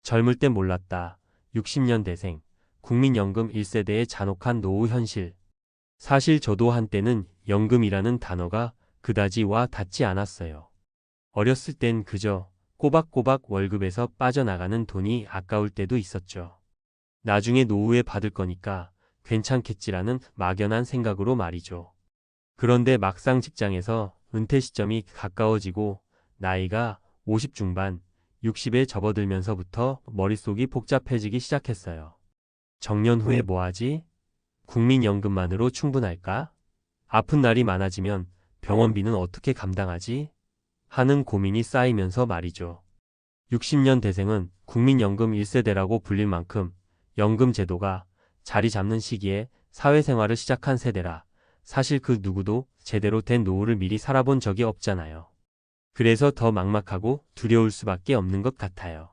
젊을 땐 몰랐다. 60년대생, 국민연금 1세대의 잔혹한 노후 현실. 사실 저도 한때는 연금이라는 단어가 그다지 와 닿지 않았어요. 어렸을 땐 그저 꼬박꼬박 월급에서 빠져나가는 돈이 아까울 때도 있었죠. 나중에 노후에 받을 거니까 괜찮겠지라는 막연한 생각으로 말이죠. 그런데 막상 직장에서 은퇴 시점이 가까워지고 나이가 50 중반, 60에 접어들면서부터 머릿속이 복잡해지기 시작했어요. 정년 후에 뭐 하지? 국민연금만으로 충분할까? 아픈 날이 많아지면 병원비는 어떻게 감당하지? 하는 고민이 쌓이면서 말이죠. 60년 대생은 국민연금 1세대라고 불릴 만큼 연금 제도가 자리 잡는 시기에 사회생활을 시작한 세대라 사실 그 누구도 제대로 된 노후를 미리 살아본 적이 없잖아요. 그래서 더 막막하고 두려울 수밖에 없는 것 같아요.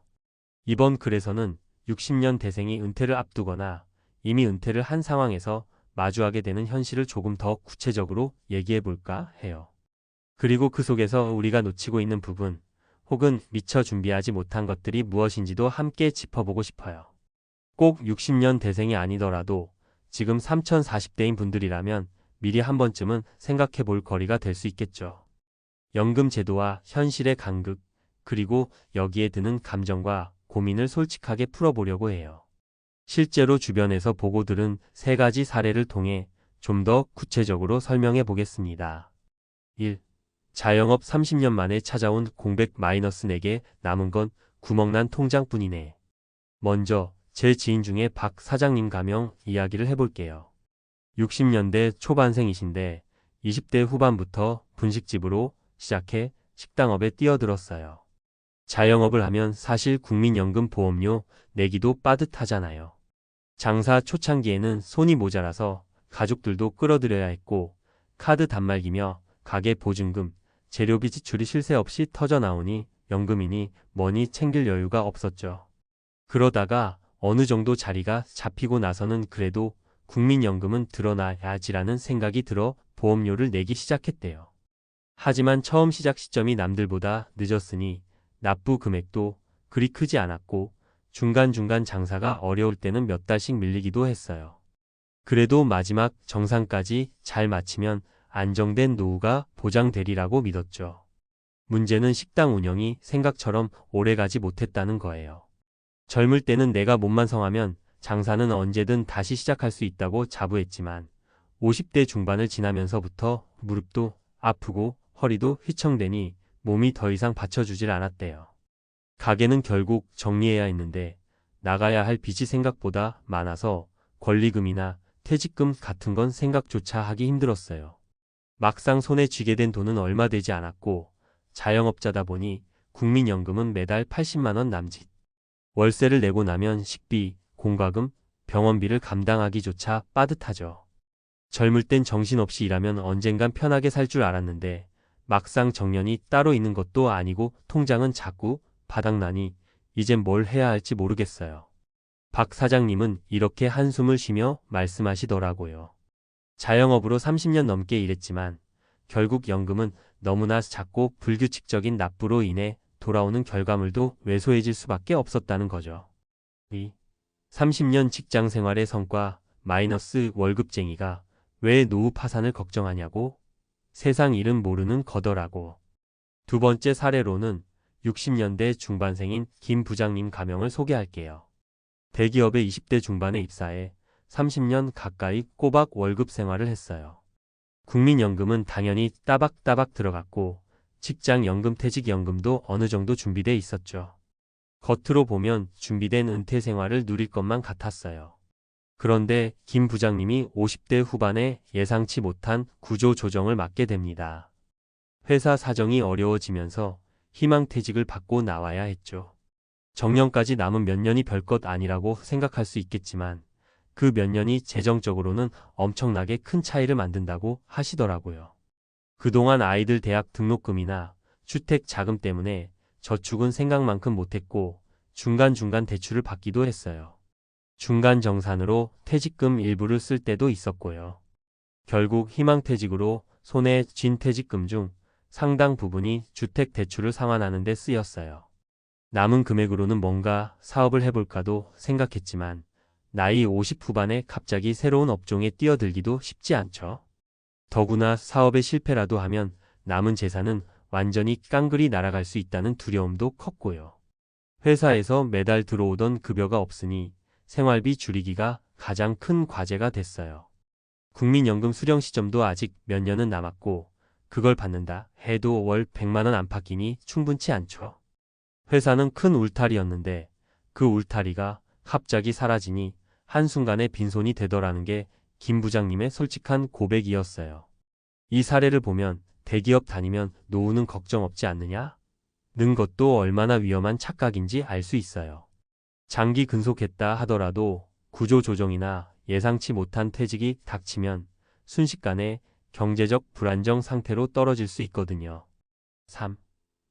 이번 글에서는 60년 대생이 은퇴를 앞두거나 이미 은퇴를 한 상황에서 마주하게 되는 현실을 조금 더 구체적으로 얘기해 볼까 해요. 그리고 그 속에서 우리가 놓치고 있는 부분, 혹은 미처 준비하지 못한 것들이 무엇인지도 함께 짚어보고 싶어요. 꼭 60년 대생이 아니더라도 지금 3040대인 분들이라면 미리 한 번쯤은 생각해 볼 거리가 될 수 있겠죠. 연금 제도와 현실의 간극, 그리고 여기에 드는 감정과 고민을 솔직하게 풀어보려고 해요. 실제로 주변에서 보고 들은 세 가지 사례를 통해 좀 더 구체적으로 설명해 보겠습니다. 1. 자영업 30년 만에 찾아온 공백 -4개 남은 건 구멍난 통장뿐이네. 먼저 제 지인 중에 박 사장님 가명 이야기를 해볼게요. 60년대 초반생이신데 20대 후반부터 분식집으로 시작해 식당업에 뛰어들었어요. 자영업을 하면 사실 국민연금 보험료 내기도 빠듯하잖아요. 장사 초창기에는 손이 모자라서 가족들도 끌어들여야 했고 카드 단말기며 가게 보증금, 재료비 지출이 쉴 새 없이 터져 나오니 연금이니 뭐니 챙길 여유가 없었죠. 그러다가 어느 정도 자리가 잡히고 나서는 그래도 국민연금은 들어놔야지라는 생각이 들어 보험료를 내기 시작했대요. 하지만 처음 시작 시점이 남들보다 늦었으니 납부 금액도 그리 크지 않았고 중간중간 장사가 어려울 때는 몇 달씩 밀리기도 했어요. 그래도 마지막 정상까지 잘 마치면 안정된 노후가 보장되리라고 믿었죠. 문제는 식당 운영이 생각처럼 오래가지 못했다는 거예요. 젊을 때는 내가 몸만 성하면 장사는 언제든 다시 시작할 수 있다고 자부했지만 50대 중반을 지나면서부터 무릎도 아프고 허리도 휘청대니 몸이 더 이상 받쳐주질 않았대요. 가게는 결국 정리해야 했는데 나가야 할 빚이 생각보다 많아서 권리금이나 퇴직금 같은 건 생각조차 하기 힘들었어요. 막상 손에 쥐게 된 돈은 얼마 되지 않았고 자영업자다 보니 국민연금은 매달 80만 원 남짓. 월세를 내고 나면 식비, 공과금, 병원비를 감당하기조차 빠듯하죠. 젊을 땐 정신없이 일하면 언젠간 편하게 살 줄 알았는데 막상 정년이 따로 있는 것도 아니고 통장은 자꾸 바닥나니 이젠 뭘 해야 할지 모르겠어요. 박 사장님은 이렇게 한숨을 쉬며 말씀하시더라고요. 자영업으로 30년 넘게 일했지만 결국 연금은 너무나 작고 불규칙적인 납부로 인해 돌아오는 결과물도 왜소해질 수밖에 없었다는 거죠. 2. 30년 직장 생활의 성과 마이너스 월급쟁이가 왜 노후 파산을 걱정하냐고? 세상 일은 모르는 거더라고. 두 번째 사례로는 60년대 중반생인 김 부장님 가명을 소개할게요. 대기업의 20대 중반에 입사해 30년 가까이 꼬박 월급 생활을 했어요. 국민연금은 당연히 따박따박 들어갔고 직장 연금 퇴직연금도 어느 정도 준비돼 있었죠. 겉으로 보면 준비된 은퇴 생활을 누릴 것만 같았어요. 그런데 김 부장님이 50대 후반에 예상치 못한 구조 조정을 맡게 됩니다. 회사 사정이 어려워지면서 희망퇴직을 받고 나와야 했죠. 정년까지 남은 몇 년이 별것 아니라고 생각할 수 있겠지만 그 몇 년이 재정적으로는 엄청나게 큰 차이를 만든다고 하시더라고요. 그동안 아이들 대학 등록금이나 주택 자금 때문에 저축은 생각만큼 못했고 중간중간 대출을 받기도 했어요. 중간 정산으로 퇴직금 일부를 쓸 때도 있었고요. 결국 희망퇴직으로 손에 쥔 퇴직금 중 상당 부분이 주택 대출을 상환하는 데 쓰였어요. 남은 금액으로는 뭔가 사업을 해볼까도 생각했지만 나이 50 후반에 갑자기 새로운 업종에 뛰어들기도 쉽지 않죠. 더구나 사업에 실패라도 하면 남은 재산은 완전히 깡그리 날아갈 수 있다는 두려움도 컸고요. 회사에서 매달 들어오던 급여가 없으니 생활비 줄이기가 가장 큰 과제가 됐어요. 국민연금 수령 시점도 아직 몇 년은 남았고 그걸 받는다 해도 월 100만 원 안팎이니 충분치 않죠. 회사는 큰 울타리였는데 그 울타리가 갑자기 사라지니 한순간에 빈손이 되더라는 게 김 부장님의 솔직한 고백이었어요. 이 사례를 보면 대기업 다니면 노후는 걱정 없지 않느냐? 는 것도 얼마나 위험한 착각인지 알 수 있어요. 장기 근속했다 하더라도 구조조정이나 예상치 못한 퇴직이 닥치면 순식간에 경제적 불안정 상태로 떨어질 수 있거든요. 3.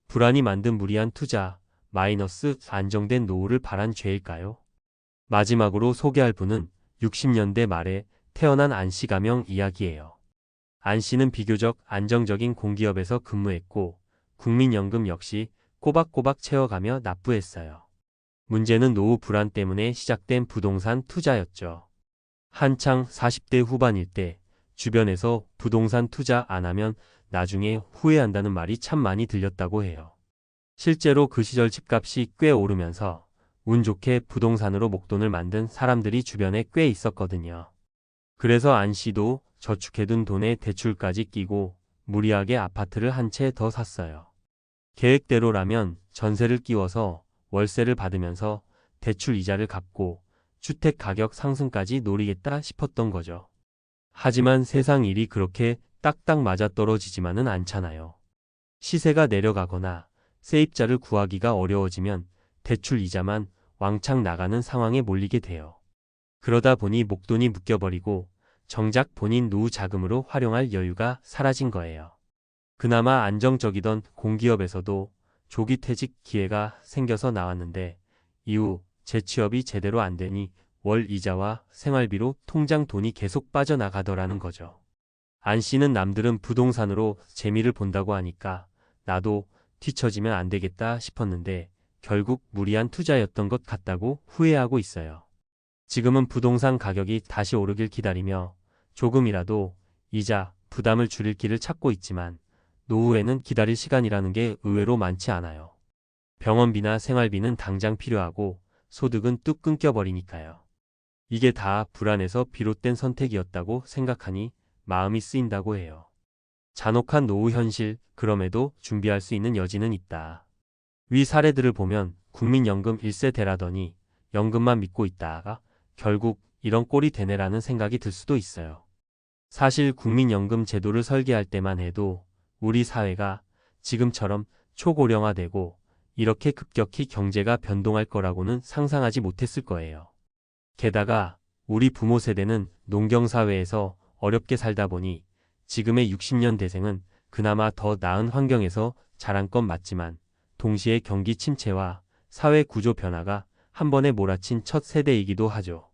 불안이 만든 무리한 투자, 마이너스 안정된 노후를 바란 죄일까요? 마지막으로 소개할 분은 60년대 말에 태어난 안 씨 가명 이야기예요. 안 씨는 비교적 안정적인 공기업에서 근무했고 국민연금 역시 꼬박꼬박 채워가며 납부했어요. 문제는 노후 불안 때문에 시작된 부동산 투자였죠. 한창 40대 후반일 때 주변에서 부동산 투자 안 하면 나중에 후회한다는 말이 참 많이 들렸다고 해요. 실제로 그 시절 집값이 꽤 오르면서 운 좋게 부동산으로 목돈을 만든 사람들이 주변에 꽤 있었거든요. 그래서 안 씨도 저축해둔 돈에 대출까지 끼고 무리하게 아파트를 한 채 더 샀어요. 계획대로라면 전세를 끼워서 월세를 받으면서 대출 이자를 갚고 주택 가격 상승까지 노리겠다 싶었던 거죠. 하지만 세상 일이 그렇게 딱딱 맞아떨어지지만은 않잖아요. 시세가 내려가거나 세입자를 구하기가 어려워지면 대출 이자만 왕창 나가는 상황에 몰리게 돼요. 그러다 보니 목돈이 묶여버리고 정작 본인 노후 자금으로 활용할 여유가 사라진 거예요. 그나마 안정적이던 공기업에서도 조기 퇴직 기회가 생겨서 나왔는데 이후 재취업이 제대로 안 되니 월 이자와 생활비로 통장 돈이 계속 빠져나가더라는 거죠. 안 씨는 남들은 부동산으로 재미를 본다고 하니까 나도 뒤처지면 안 되겠다 싶었는데 결국 무리한 투자였던 것 같다고 후회하고 있어요. 지금은 부동산 가격이 다시 오르길 기다리며 조금이라도 이자 부담을 줄일 길을 찾고 있지만 노후에는 기다릴 시간이라는 게 의외로 많지 않아요. 병원비나 생활비는 당장 필요하고 소득은 뚝 끊겨버리니까요. 이게 다 불안해서 비롯된 선택이었다고 생각하니 마음이 쓰인다고 해요. 잔혹한 노후 현실, 그럼에도 준비할 수 있는 여지는 있다. 위 사례들을 보면 국민연금 1세대라더니 연금만 믿고 있다가 결국 이런 꼴이 되네라는 생각이 들 수도 있어요. 사실 국민연금 제도를 설계할 때만 해도 우리 사회가 지금처럼 초고령화되고 이렇게 급격히 경제가 변동할 거라고는 상상하지 못했을 거예요. 게다가 우리 부모 세대는 농경사회에서 어렵게 살다 보니 지금의 60년대생은 그나마 더 나은 환경에서 자란 건 맞지만 동시에 경기 침체와 사회 구조 변화가 한 번에 몰아친 첫 세대이기도 하죠.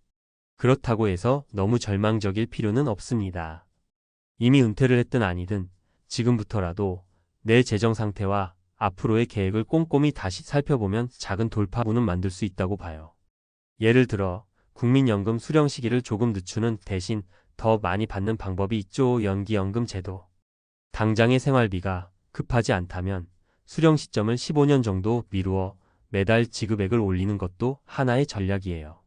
그렇다고 해서 너무 절망적일 필요는 없습니다. 이미 은퇴를 했든 아니든 지금부터라도 내 재정 상태와 앞으로의 계획을 꼼꼼히 다시 살펴보면 작은 돌파구는 만들 수 있다고 봐요. 예를 들어 국민연금 수령 시기를 조금 늦추는 대신 더 많이 받는 방법이 있죠. 연기연금 제도. 당장의 생활비가 급하지 않다면 수령 시점을 15년 정도 미루어 매달 지급액을 올리는 것도 하나의 전략이에요.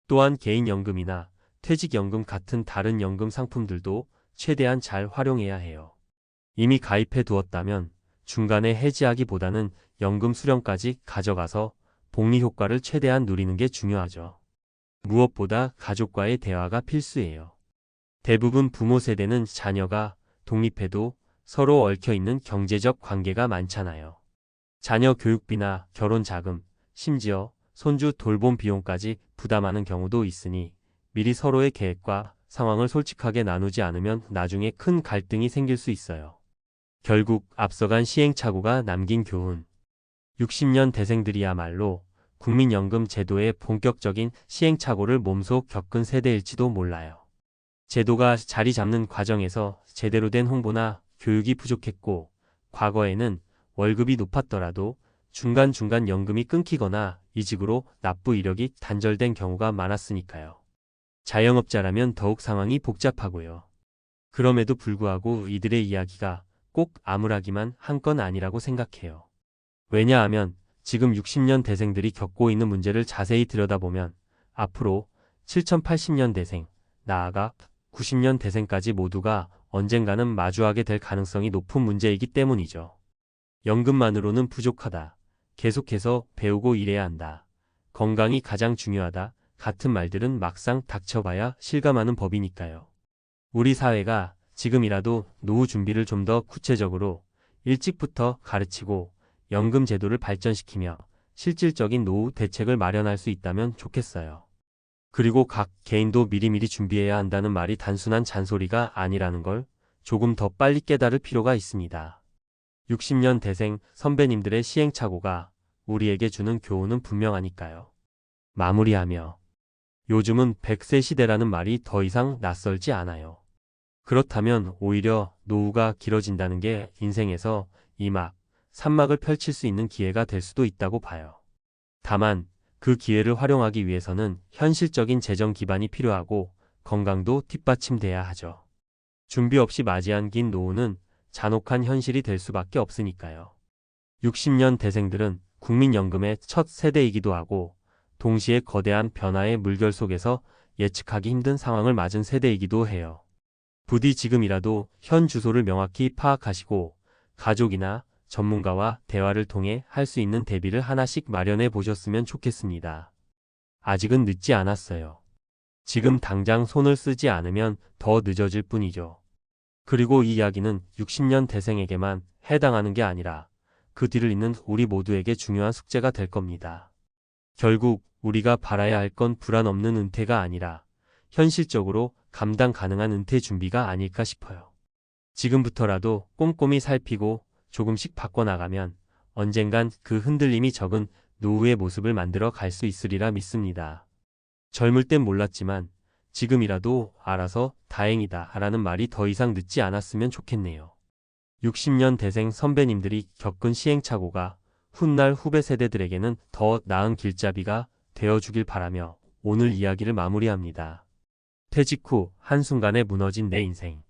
또한 개인연금이나 퇴직연금 같은 다른 연금 상품들도 최대한 잘 활용해야 해요. 이미 가입해 두었다면 중간에 해지하기보다는 연금 수령까지 가져가서 복리 효과를 최대한 누리는 게 중요하죠. 무엇보다 가족과의 대화가 필수예요. 대부분 부모 세대는 자녀가 독립해도 서로 얽혀있는 경제적 관계가 많잖아요. 자녀 교육비나 결혼 자금, 심지어 손주 돌봄 비용까지 부담하는 경우도 있으니 미리 서로의 계획과 상황을 솔직하게 나누지 않으면 나중에 큰 갈등이 생길 수 있어요. 결국 앞서간 시행착오가 남긴 교훈. 60년 대생들이야말로 국민연금 제도의 본격적인 시행착오를 몸소 겪은 세대일지도 몰라요. 제도가 자리 잡는 과정에서 제대로 된 홍보나 교육이 부족했고 과거에는 월급이 높았더라도 중간중간 연금이 끊기거나 이직으로 납부 이력이 단절된 경우가 많았으니까요. 자영업자라면 더욱 상황이 복잡하고요. 그럼에도 불구하고 이들의 이야기가 꼭 암울하기만 한 건 아니라고 생각해요. 왜냐하면 지금 60년 대생들이 겪고 있는 문제를 자세히 들여다보면 앞으로 7080년 대생, 나아가 90년 대생까지 모두가 언젠가는 마주하게 될 가능성이 높은 문제이기 때문이죠. 연금만으로는 부족하다. 계속해서 배우고 일해야 한다. 건강이 가장 중요하다. 같은 말들은 막상 닥쳐봐야 실감하는 법이니까요. 우리 사회가 지금이라도 노후 준비를 좀 더 구체적으로 일찍부터 가르치고 연금 제도를 발전시키며 실질적인 노후 대책을 마련할 수 있다면 좋겠어요. 그리고 각 개인도 미리미리 준비해야 한다는 말이 단순한 잔소리가 아니라는 걸 조금 더 빨리 깨달을 필요가 있습니다. 60년 대생 선배님들의 시행착오가 우리에게 주는 교훈은 분명하니까요. 마무리하며 요즘은 100세 시대라는 말이 더 이상 낯설지 않아요. 그렇다면 오히려 노후가 길어진다는 게 인생에서 2막, 3막을 펼칠 수 있는 기회가 될 수도 있다고 봐요. 다만 그 기회를 활용하기 위해서는 현실적인 재정 기반이 필요하고 건강도 뒷받침돼야 하죠. 준비 없이 맞이한 긴 노후는 잔혹한 현실이 될 수밖에 없으니까요. 60년 대생들은 국민연금의 첫 세대이기도 하고 동시에 거대한 변화의 물결 속에서 예측하기 힘든 상황을 맞은 세대이기도 해요. 부디 지금이라도 현 주소를 명확히 파악하시고 가족이나 전문가와 대화를 통해 할 수 있는 대비를 하나씩 마련해 보셨으면 좋겠습니다. 아직은 늦지 않았어요. 지금 당장 손을 쓰지 않으면 더 늦어질 뿐이죠. 그리고 이 이야기는 60년 대생에게만 해당하는 게 아니라 그 뒤를 잇는 우리 모두에게 중요한 숙제가 될 겁니다. 결국 우리가 바라야 할 건 불안 없는 은퇴가 아니라 현실적으로 감당 가능한 은퇴 준비가 아닐까 싶어요. 지금부터라도 꼼꼼히 살피고 조금씩 바꿔나가면 언젠간 그 흔들림이 적은 노후의 모습을 만들어 갈 수 있으리라 믿습니다. 젊을 땐 몰랐지만 지금이라도 알아서 다행이다 라는 말이 더 이상 늦지 않았으면 좋겠네요. 60년 대생 선배님들이 겪은 시행착오가 훗날 후배 세대들에게는 더 나은 길잡이가 되어주길 바라며 오늘 이야기를 마무리합니다. 퇴직 후 한순간에 무너진 내 인생.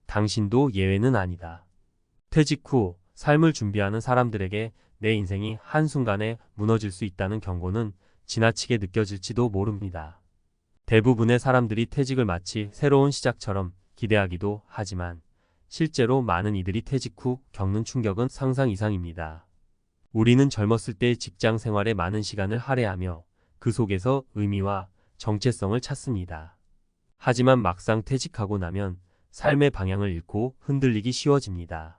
당신도 예외는 아니다. 퇴직 후 삶을 준비하는 사람들에게 내 인생이 한순간에 무너질 수 있다는 경고는 지나치게 느껴질지도 모릅니다. 대부분의 사람들이 퇴직을 마치 새로운 시작처럼 기대하기도 하지만 실제로 많은 이들이 퇴직 후 겪는 충격은 상상 이상입니다. 우리는 젊었을 때 직장 생활에 많은 시간을 할애하며 그 속에서 의미와 정체성을 찾습니다. 하지만 막상 퇴직하고 나면 삶의 방향을 잃고 흔들리기 쉬워집니다.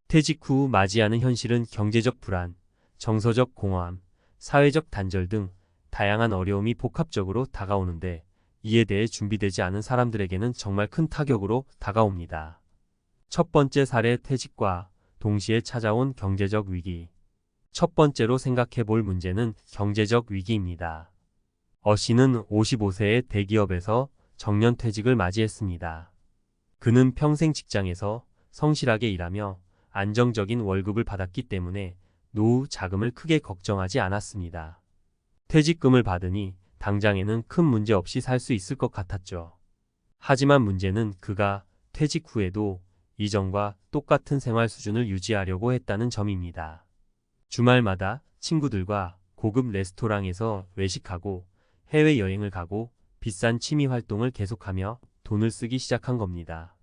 퇴직 후 맞이하는 현실은 경제적 불안, 정서적 공허함, 사회적 단절 등 다양한 어려움이 복합적으로 다가오는데 이에 대해 준비되지 않은 사람들에게는 정말 큰 타격으로 다가옵니다. 첫 번째 사례 퇴직과 동시에 찾아온 경제적 위기. 첫 번째로 생각해 볼 문제는 경제적 위기입니다. 어 씨는 55세의 대기업에서 정년퇴직을 맞이했습니다. 그는 평생 직장에서 성실하게 일하며 안정적인 월급을 받았기 때문에 노후 자금을 크게 걱정하지 않았습니다. 퇴직금을 받으니 당장에는 큰 문제 없이 살 수 있을 것 같았죠. 하지만 문제는 그가 퇴직 후에도 이전과 똑같은 생활 수준을 유지하려고 했다는 점입니다. 주말마다 친구들과 고급 레스토랑에서 외식하고 해외여행을 가고 비싼 취미 활동을 계속하며 돈을 쓰기 시작한 겁니다.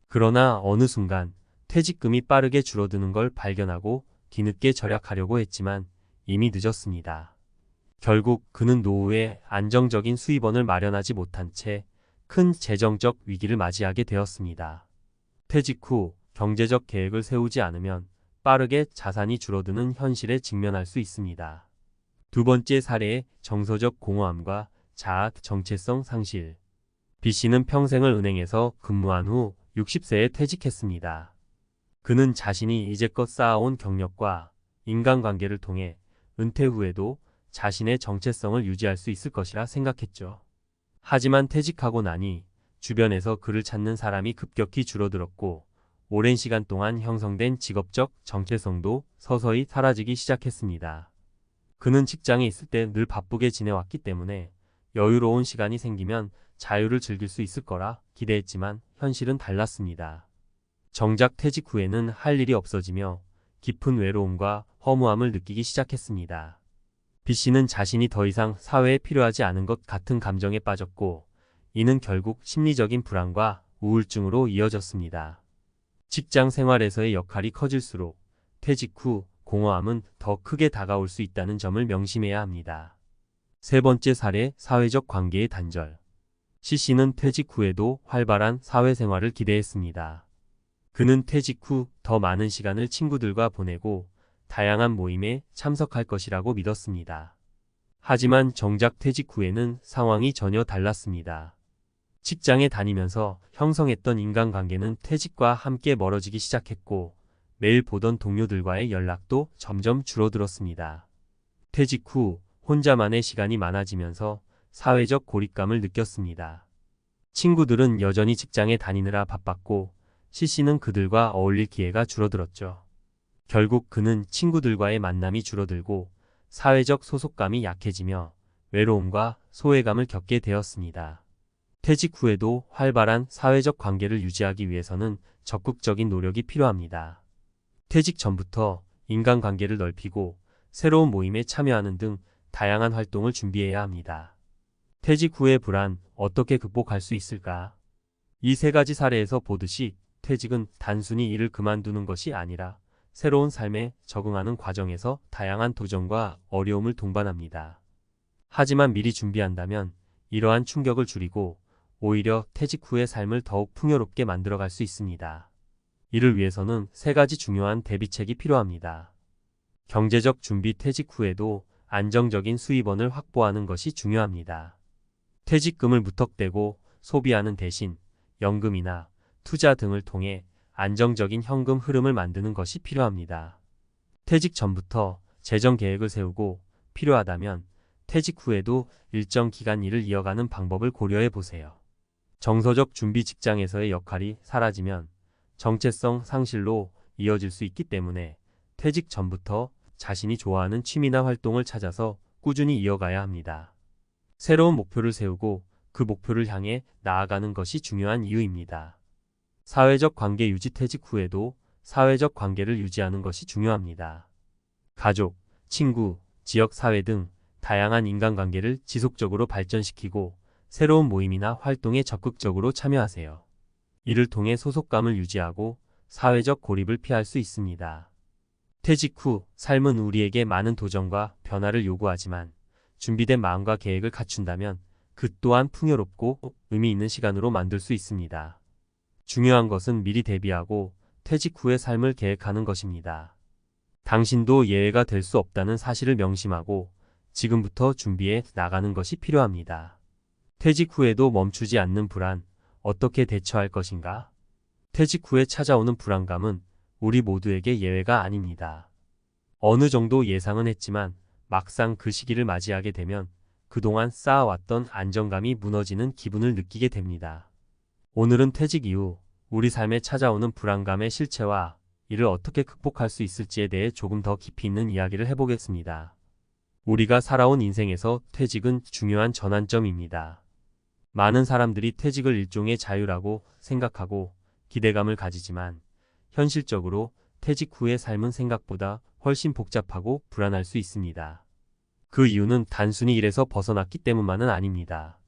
그러나 어느 순간 퇴직금이 빠르게 줄어드는 걸 발견하고 뒤늦게 절약하려고 했지만 이미 늦었습니다. 결국 그는 노후에 안정적인 수입원을 마련하지 못한 채 큰 재정적 위기를 맞이하게 되었습니다. 퇴직 후 경제적 계획을 세우지 않으면 빠르게 자산이 줄어드는 현실에 직면할 수 있습니다. 두 번째 사례의 정서적 공허함과 자아 정체성 상실. B씨는 평생을 은행에서 근무한 후 60세에 퇴직했습니다. 그는 자신이 이제껏 쌓아온 경력과 인간관계를 통해 은퇴 후에도 자신의 정체성을 유지할 수 있을 것이라 생각했죠. 하지만 퇴직하고 나니 주변에서 그를 찾는 사람이 급격히 줄어들었고 오랜 시간 동안 형성된 직업적 정체성도 서서히 사라지기 시작했습니다. 그는 직장에 있을 때 늘 바쁘게 지내왔기 때문에 여유로운 시간이 생기면 자유를 즐길 수 있을 거라 기대했지만 현실은 달랐습니다. 정작 퇴직 후에는 할 일이 없어지며 깊은 외로움과 허무함을 느끼기 시작했습니다. B씨는 자신이 더 이상 사회에 필요하지 않은 것 같은 감정에 빠졌고, 이는 결국 심리적인 불안과 우울증으로 이어졌습니다. 직장 생활에서의 역할이 커질수록 퇴직 후 공허함은 더 크게 다가올 수 있다는 점을 명심해야 합니다. 세 번째 사례, 사회적 관계의 단절. C씨는 퇴직 후에도 활발한 사회생활을 기대했습니다. 그는 퇴직 후 더 많은 시간을 친구들과 보내고 다양한 모임에 참석할 것이라고 믿었습니다. 하지만 정작 퇴직 후에는 상황이 전혀 달랐습니다. 직장에 다니면서 형성했던 인간관계는 퇴직과 함께 멀어지기 시작했고, 매일 보던 동료들과의 연락도 점점 줄어들었습니다. 퇴직 후 혼자만의 시간이 많아지면서 사회적 고립감을 느꼈습니다. 친구들은 여전히 직장에 다니느라 바빴고, C씨는 그들과 어울릴 기회가 줄어들었죠. 결국 그는 친구들과의 만남이 줄어들고 사회적 소속감이 약해지며 외로움과 소외감을 겪게 되었습니다. 퇴직 후에도 활발한 사회적 관계를 유지하기 위해서는 적극적인 노력이 필요합니다. 퇴직 전부터 인간관계를 넓히고 새로운 모임에 참여하는 등 다양한 활동을 준비해야 합니다. 퇴직 후의 불안, 어떻게 극복할 수 있을까? 이 세 가지 사례에서 보듯이 퇴직은 단순히 일을 그만두는 것이 아니라 새로운 삶에 적응하는 과정에서 다양한 도전과 어려움을 동반합니다. 하지만 미리 준비한다면 이러한 충격을 줄이고 오히려 퇴직 후의 삶을 더욱 풍요롭게 만들어갈 수 있습니다. 이를 위해서는 세 가지 중요한 대비책이 필요합니다. 경제적 준비. 퇴직 후에도 안정적인 수입원을 확보하는 것이 중요합니다. 퇴직금을 무턱대고 소비하는 대신 연금이나 투자 등을 통해 안정적인 현금 흐름을 만드는 것이 필요합니다. 퇴직 전부터 재정 계획을 세우고 필요하다면 퇴직 후에도 일정 기간 일을 이어가는 방법을 고려해 보세요. 정서적 준비. 직장에서의 역할이 사라지면 정체성 상실로 이어질 수 있기 때문에 퇴직 전부터 자신이 좋아하는 취미나 활동을 찾아서 꾸준히 이어가야 합니다. 새로운 목표를 세우고 그 목표를 향해 나아가는 것이 중요한 이유입니다. 사회적 관계 유지. 퇴직 후에도 사회적 관계를 유지하는 것이 중요합니다. 가족, 친구, 지역 사회 등 다양한 인간관계를 지속적으로 발전시키고 새로운 모임이나 활동에 적극적으로 참여하세요. 이를 통해 소속감을 유지하고 사회적 고립을 피할 수 있습니다. 퇴직 후 삶은 우리에게 많은 도전과 변화를 요구하지만 준비된 마음과 계획을 갖춘다면 그 또한 풍요롭고 의미 있는 시간으로 만들 수 있습니다. 중요한 것은 미리 대비하고 퇴직 후의 삶을 계획하는 것입니다. 당신도 예외가 될 수 없다는 사실을 명심하고 지금부터 준비해 나가는 것이 필요합니다. 퇴직 후에도 멈추지 않는 불안, 어떻게 대처할 것인가? 퇴직 후에 찾아오는 불안감은 우리 모두에게 예외가 아닙니다. 어느 정도 예상은 했지만 막상 그 시기를 맞이하게 되면 그동안 쌓아왔던 안정감이 무너지는 기분을 느끼게 됩니다. 오늘은 퇴직 이후 우리 삶에 찾아오는 불안감의 실체와 이를 어떻게 극복할 수 있을지에 대해 조금 더 깊이 있는 이야기를 해보겠습니다. 우리가 살아온 인생에서 퇴직은 중요한 전환점입니다. 많은 사람들이 퇴직을 일종의 자유라고 생각하고 기대감을 가지지만 현실적으로 퇴직 후의 삶은 생각보다 훨씬 복잡하고 불안할 수 있습니다. 그 이유는 단순히 일에서 벗어났기 때문만은 아닙니다.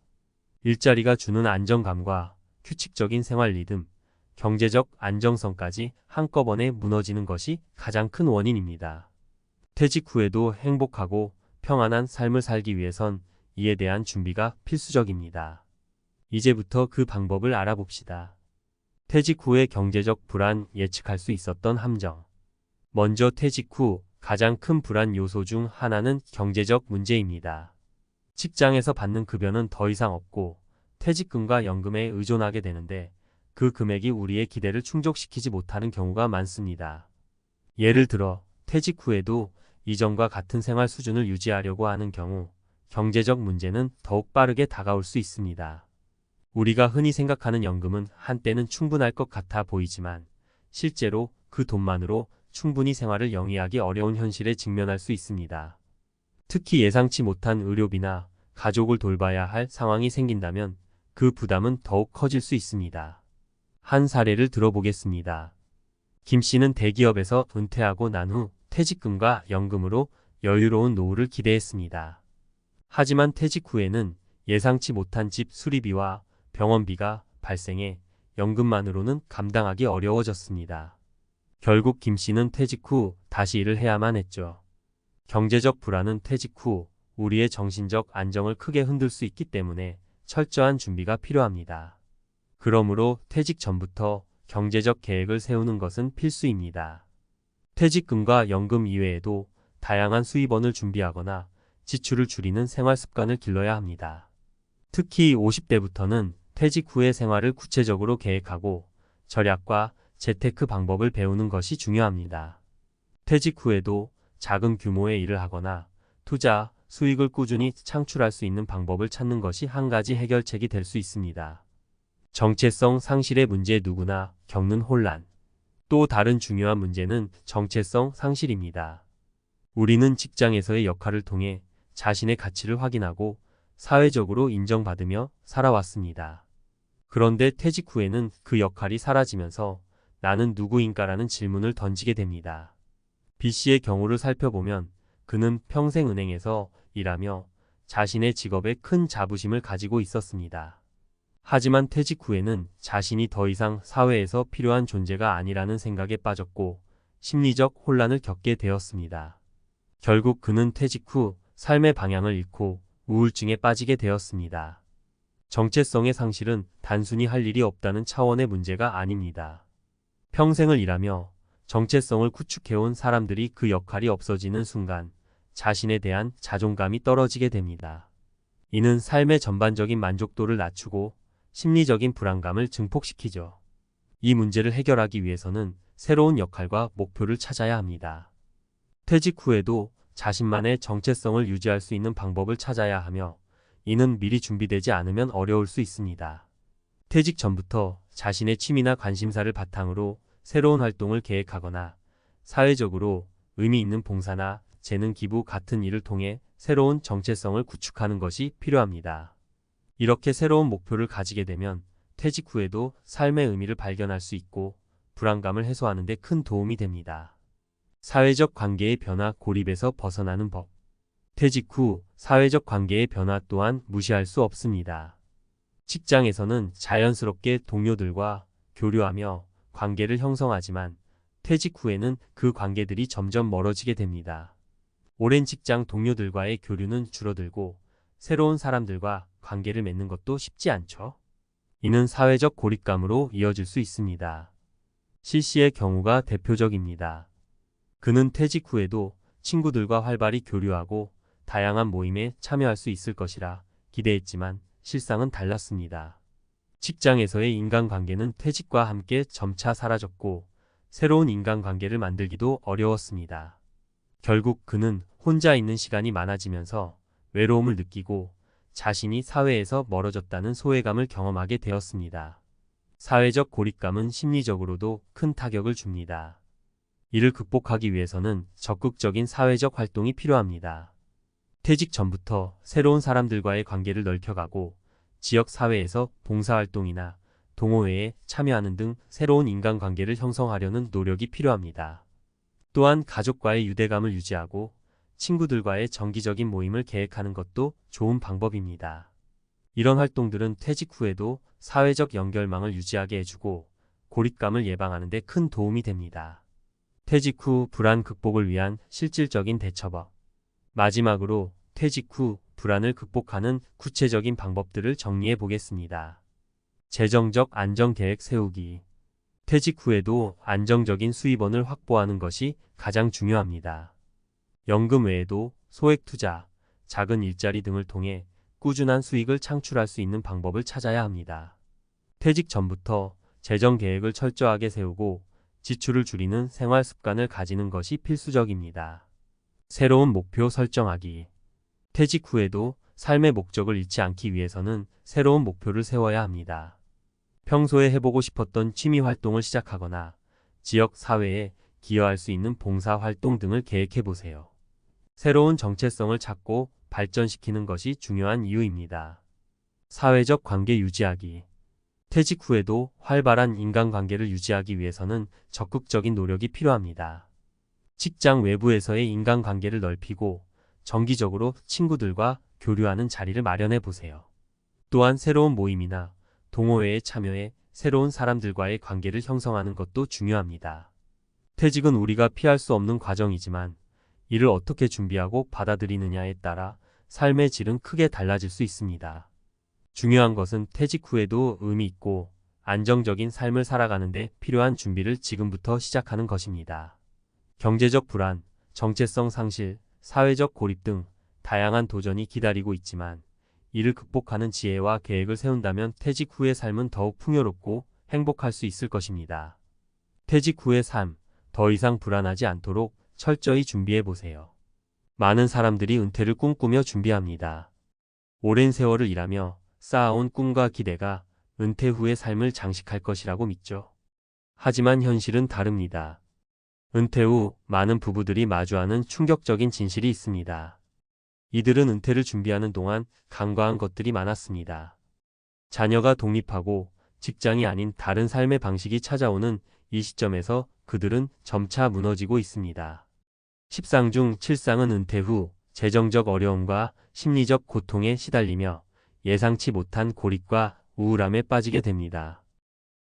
일자리가 주는 안정감과 규칙적인 생활 리듬, 경제적 안정성까지 한꺼번에 무너지는 것이 가장 큰 원인입니다. 퇴직 후에도 행복하고 평안한 삶을 살기 위해선 이에 대한 준비가 필수적입니다. 이제부터 그 방법을 알아봅시다. 퇴직 후의 경제적 불안. 예측할 수 있었던 함정. 먼저 퇴직 후 가장 큰 불안 요소 중 하나는 경제적 문제입니다. 직장에서 받는 급여는 더 이상 없고 퇴직금과 연금에 의존하게 되는데 그 금액이 우리의 기대를 충족시키지 못하는 경우가 많습니다. 예를 들어 퇴직 후에도 이전과 같은 생활 수준을 유지하려고 하는 경우 경제적 문제는 더욱 빠르게 다가올 수 있습니다. 우리가 흔히 생각하는 연금은 한때는 충분할 것 같아 보이지만 실제로 그 돈만으로 충분히 생활을 영위하기 어려운 현실에 직면할 수 있습니다. 특히 예상치 못한 의료비나 가족을 돌봐야 할 상황이 생긴다면 그 부담은 더욱 커질 수 있습니다. 한 사례를 들어보겠습니다. 김 씨는 대기업에서 은퇴하고 난 후 퇴직금과 연금으로 여유로운 노후를 기대했습니다. 하지만 퇴직 후에는 예상치 못한 집 수리비와 병원비가 발생해 연금만으로는 감당하기 어려워졌습니다. 결국 김 씨는 퇴직 후 다시 일을 해야만 했죠. 경제적 불안은 퇴직 후 우리의 정신적 안정을 크게 흔들 수 있기 때문에 철저한 준비가 필요합니다. 그러므로 퇴직 전부터 경제적 계획을 세우는 것은 필수입니다. 퇴직금과 연금 이외에도 다양한 수입원을 준비하거나 지출을 줄이는 생활 습관을 길러야 합니다. 특히 50대부터는 퇴직 후의 생활을 구체적으로 계획하고 절약과 재테크 방법을 배우는 것이 중요합니다. 퇴직 후에도 작은 규모의 일을 하거나 투자, 수익을 꾸준히 창출할 수 있는 방법을 찾는 것이 한 가지 해결책이 될 수 있습니다. 정체성 상실의 문제 누구나 겪는 혼란. 또 다른 중요한 문제는 정체성 상실입니다. 우리는 직장에서의 역할을 통해 자신의 가치를 확인하고 사회적으로 인정받으며 살아왔습니다. 그런데 퇴직 후에는 그 역할이 사라지면서 나는 누구인가라는 질문을 던지게 됩니다. B 씨의 경우를 살펴보면 그는 평생 은행에서 일하며 자신의 직업에 큰 자부심을 가지고 있었습니다. 하지만 퇴직 후에는 자신이 더 이상 사회에서 필요한 존재가 아니라는 생각에 빠졌고 심리적 혼란을 겪게 되었습니다. 결국 그는 퇴직 후 삶의 방향을 잃고 우울증에 빠지게 되었습니다. 정체성의 상실은 단순히 할 일이 없다는 차원의 문제가 아닙니다. 평생을 일하며 정체성을 구축해온 사람들이 그 역할이 없어지는 순간 자신에 대한 자존감이 떨어지게 됩니다. 이는 삶의 전반적인 만족도를 낮추고 심리적인 불안감을 증폭시키죠. 이 문제를 해결하기 위해서는 새로운 역할과 목표를 찾아야 합니다. 퇴직 후에도 자신만의 정체성을 유지할 수 있는 방법을 찾아야 하며 이는 미리 준비되지 않으면 어려울 수 있습니다. 퇴직 전부터 자신의 취미나 관심사를 바탕으로 새로운 활동을 계획하거나 사회적으로 의미 있는 봉사나 재능 기부 같은 일을 통해 새로운 정체성을 구축하는 것이 필요합니다. 이렇게 새로운 목표를 가지게 되면 퇴직 후에도 삶의 의미를 발견할 수 있고 불안감을 해소하는 데 큰 도움이 됩니다. 사회적 관계의 변화, 고립에서 벗어나는 법. 퇴직 후 사회적 관계의 변화 또한 무시할 수 없습니다. 직장에서는 자연스럽게 동료들과 교류하며 관계를 형성하지만 퇴직 후에는 그 관계들이 점점 멀어지게 됩니다. 오랜 직장 동료들과의 교류는 줄어들고 새로운 사람들과 관계를 맺는 것도 쉽지 않죠. 이는 사회적 고립감으로 이어질 수 있습니다. C 씨의 경우가 대표적입니다. 그는 퇴직 후에도 친구들과 활발히 교류하고 다양한 모임에 참여할 수 있을 것이라 기대했지만 실상은 달랐습니다. 직장에서의 인간관계는 퇴직과 함께 점차 사라졌고 새로운 인간관계를 만들기도 어려웠습니다. 결국 그는 혼자 있는 시간이 많아지면서 외로움을 느끼고 자신이 사회에서 멀어졌다는 소외감을 경험하게 되었습니다. 사회적 고립감은 심리적으로도 큰 타격을 줍니다. 이를 극복하기 위해서는 적극적인 사회적 활동이 필요합니다. 퇴직 전부터 새로운 사람들과의 관계를 넓혀가고 지역 사회에서 봉사활동이나 동호회에 참여하는 등 새로운 인간관계를 형성하려는 노력이 필요합니다. 또한 가족과의 유대감을 유지하고 친구들과의 정기적인 모임을 계획하는 것도 좋은 방법입니다. 이런 활동들은 퇴직 후에도 사회적 연결망을 유지하게 해주고 고립감을 예방하는 데 큰 도움이 됩니다. 퇴직 후 불안 극복을 위한 실질적인 대처법. 마지막으로 퇴직 후 불안을 극복하는 구체적인 방법들을 정리해 보겠습니다. 재정적 안정계획 세우기. 퇴직 후에도 안정적인 수입원을 확보하는 것이 가장 중요합니다. 연금 외에도 소액 투자, 작은 일자리 등을 통해 꾸준한 수익을 창출할 수 있는 방법을 찾아야 합니다. 퇴직 전부터 재정 계획을 철저하게 세우고 지출을 줄이는 생활 습관을 가지는 것이 필수적입니다. 새로운 목표 설정하기. 퇴직 후에도 삶의 목적을 잃지 않기 위해서는 새로운 목표를 세워야 합니다. 평소에 해보고 싶었던 취미 활동을 시작하거나 지역 사회에 기여할 수 있는 봉사 활동 등을 계획해 보세요. 새로운 정체성을 찾고 발전시키는 것이 중요한 이유입니다. 사회적 관계 유지하기. 퇴직 후에도 활발한 인간관계를 유지하기 위해서는 적극적인 노력이 필요합니다. 직장 외부에서의 인간관계를 넓히고 정기적으로 친구들과 교류하는 자리를 마련해 보세요. 또한 새로운 모임이나 동호회에 참여해 새로운 사람들과의 관계를 형성하는 것도 중요합니다. 퇴직은 우리가 피할 수 없는 과정이지만 이를 어떻게 준비하고 받아들이느냐에 따라 삶의 질은 크게 달라질 수 있습니다. 중요한 것은 퇴직 후에도 의미 있고 안정적인 삶을 살아가는 데 필요한 준비를 지금부터 시작하는 것입니다. 경제적 불안, 정체성 상실, 사회적 고립 등 다양한 도전이 기다리고 있지만 이를 극복하는 지혜와 계획을 세운다면 퇴직 후의 삶은 더욱 풍요롭고 행복할 수 있을 것입니다. 퇴직 후의 삶, 더 이상 불안하지 않도록 철저히 준비해 보세요. 많은 사람들이 은퇴를 꿈꾸며 준비합니다. 오랜 세월을 일하며 쌓아온 꿈과 기대가 은퇴 후의 삶을 장식할 것이라고 믿죠. 하지만 현실은 다릅니다. 은퇴 후 많은 부부들이 마주하는 충격적인 진실이 있습니다. 이들은 은퇴를 준비하는 동안 간과한 것들이 많았습니다. 자녀가 독립하고 직장이 아닌 다른 삶의 방식이 찾아오는 이 시점에서 그들은 점차 무너지고 있습니다. 10상 중 7상은 은퇴 후 재정적 어려움과 심리적 고통에 시달리며 예상치 못한 고립과 우울함에 빠지게 됩니다.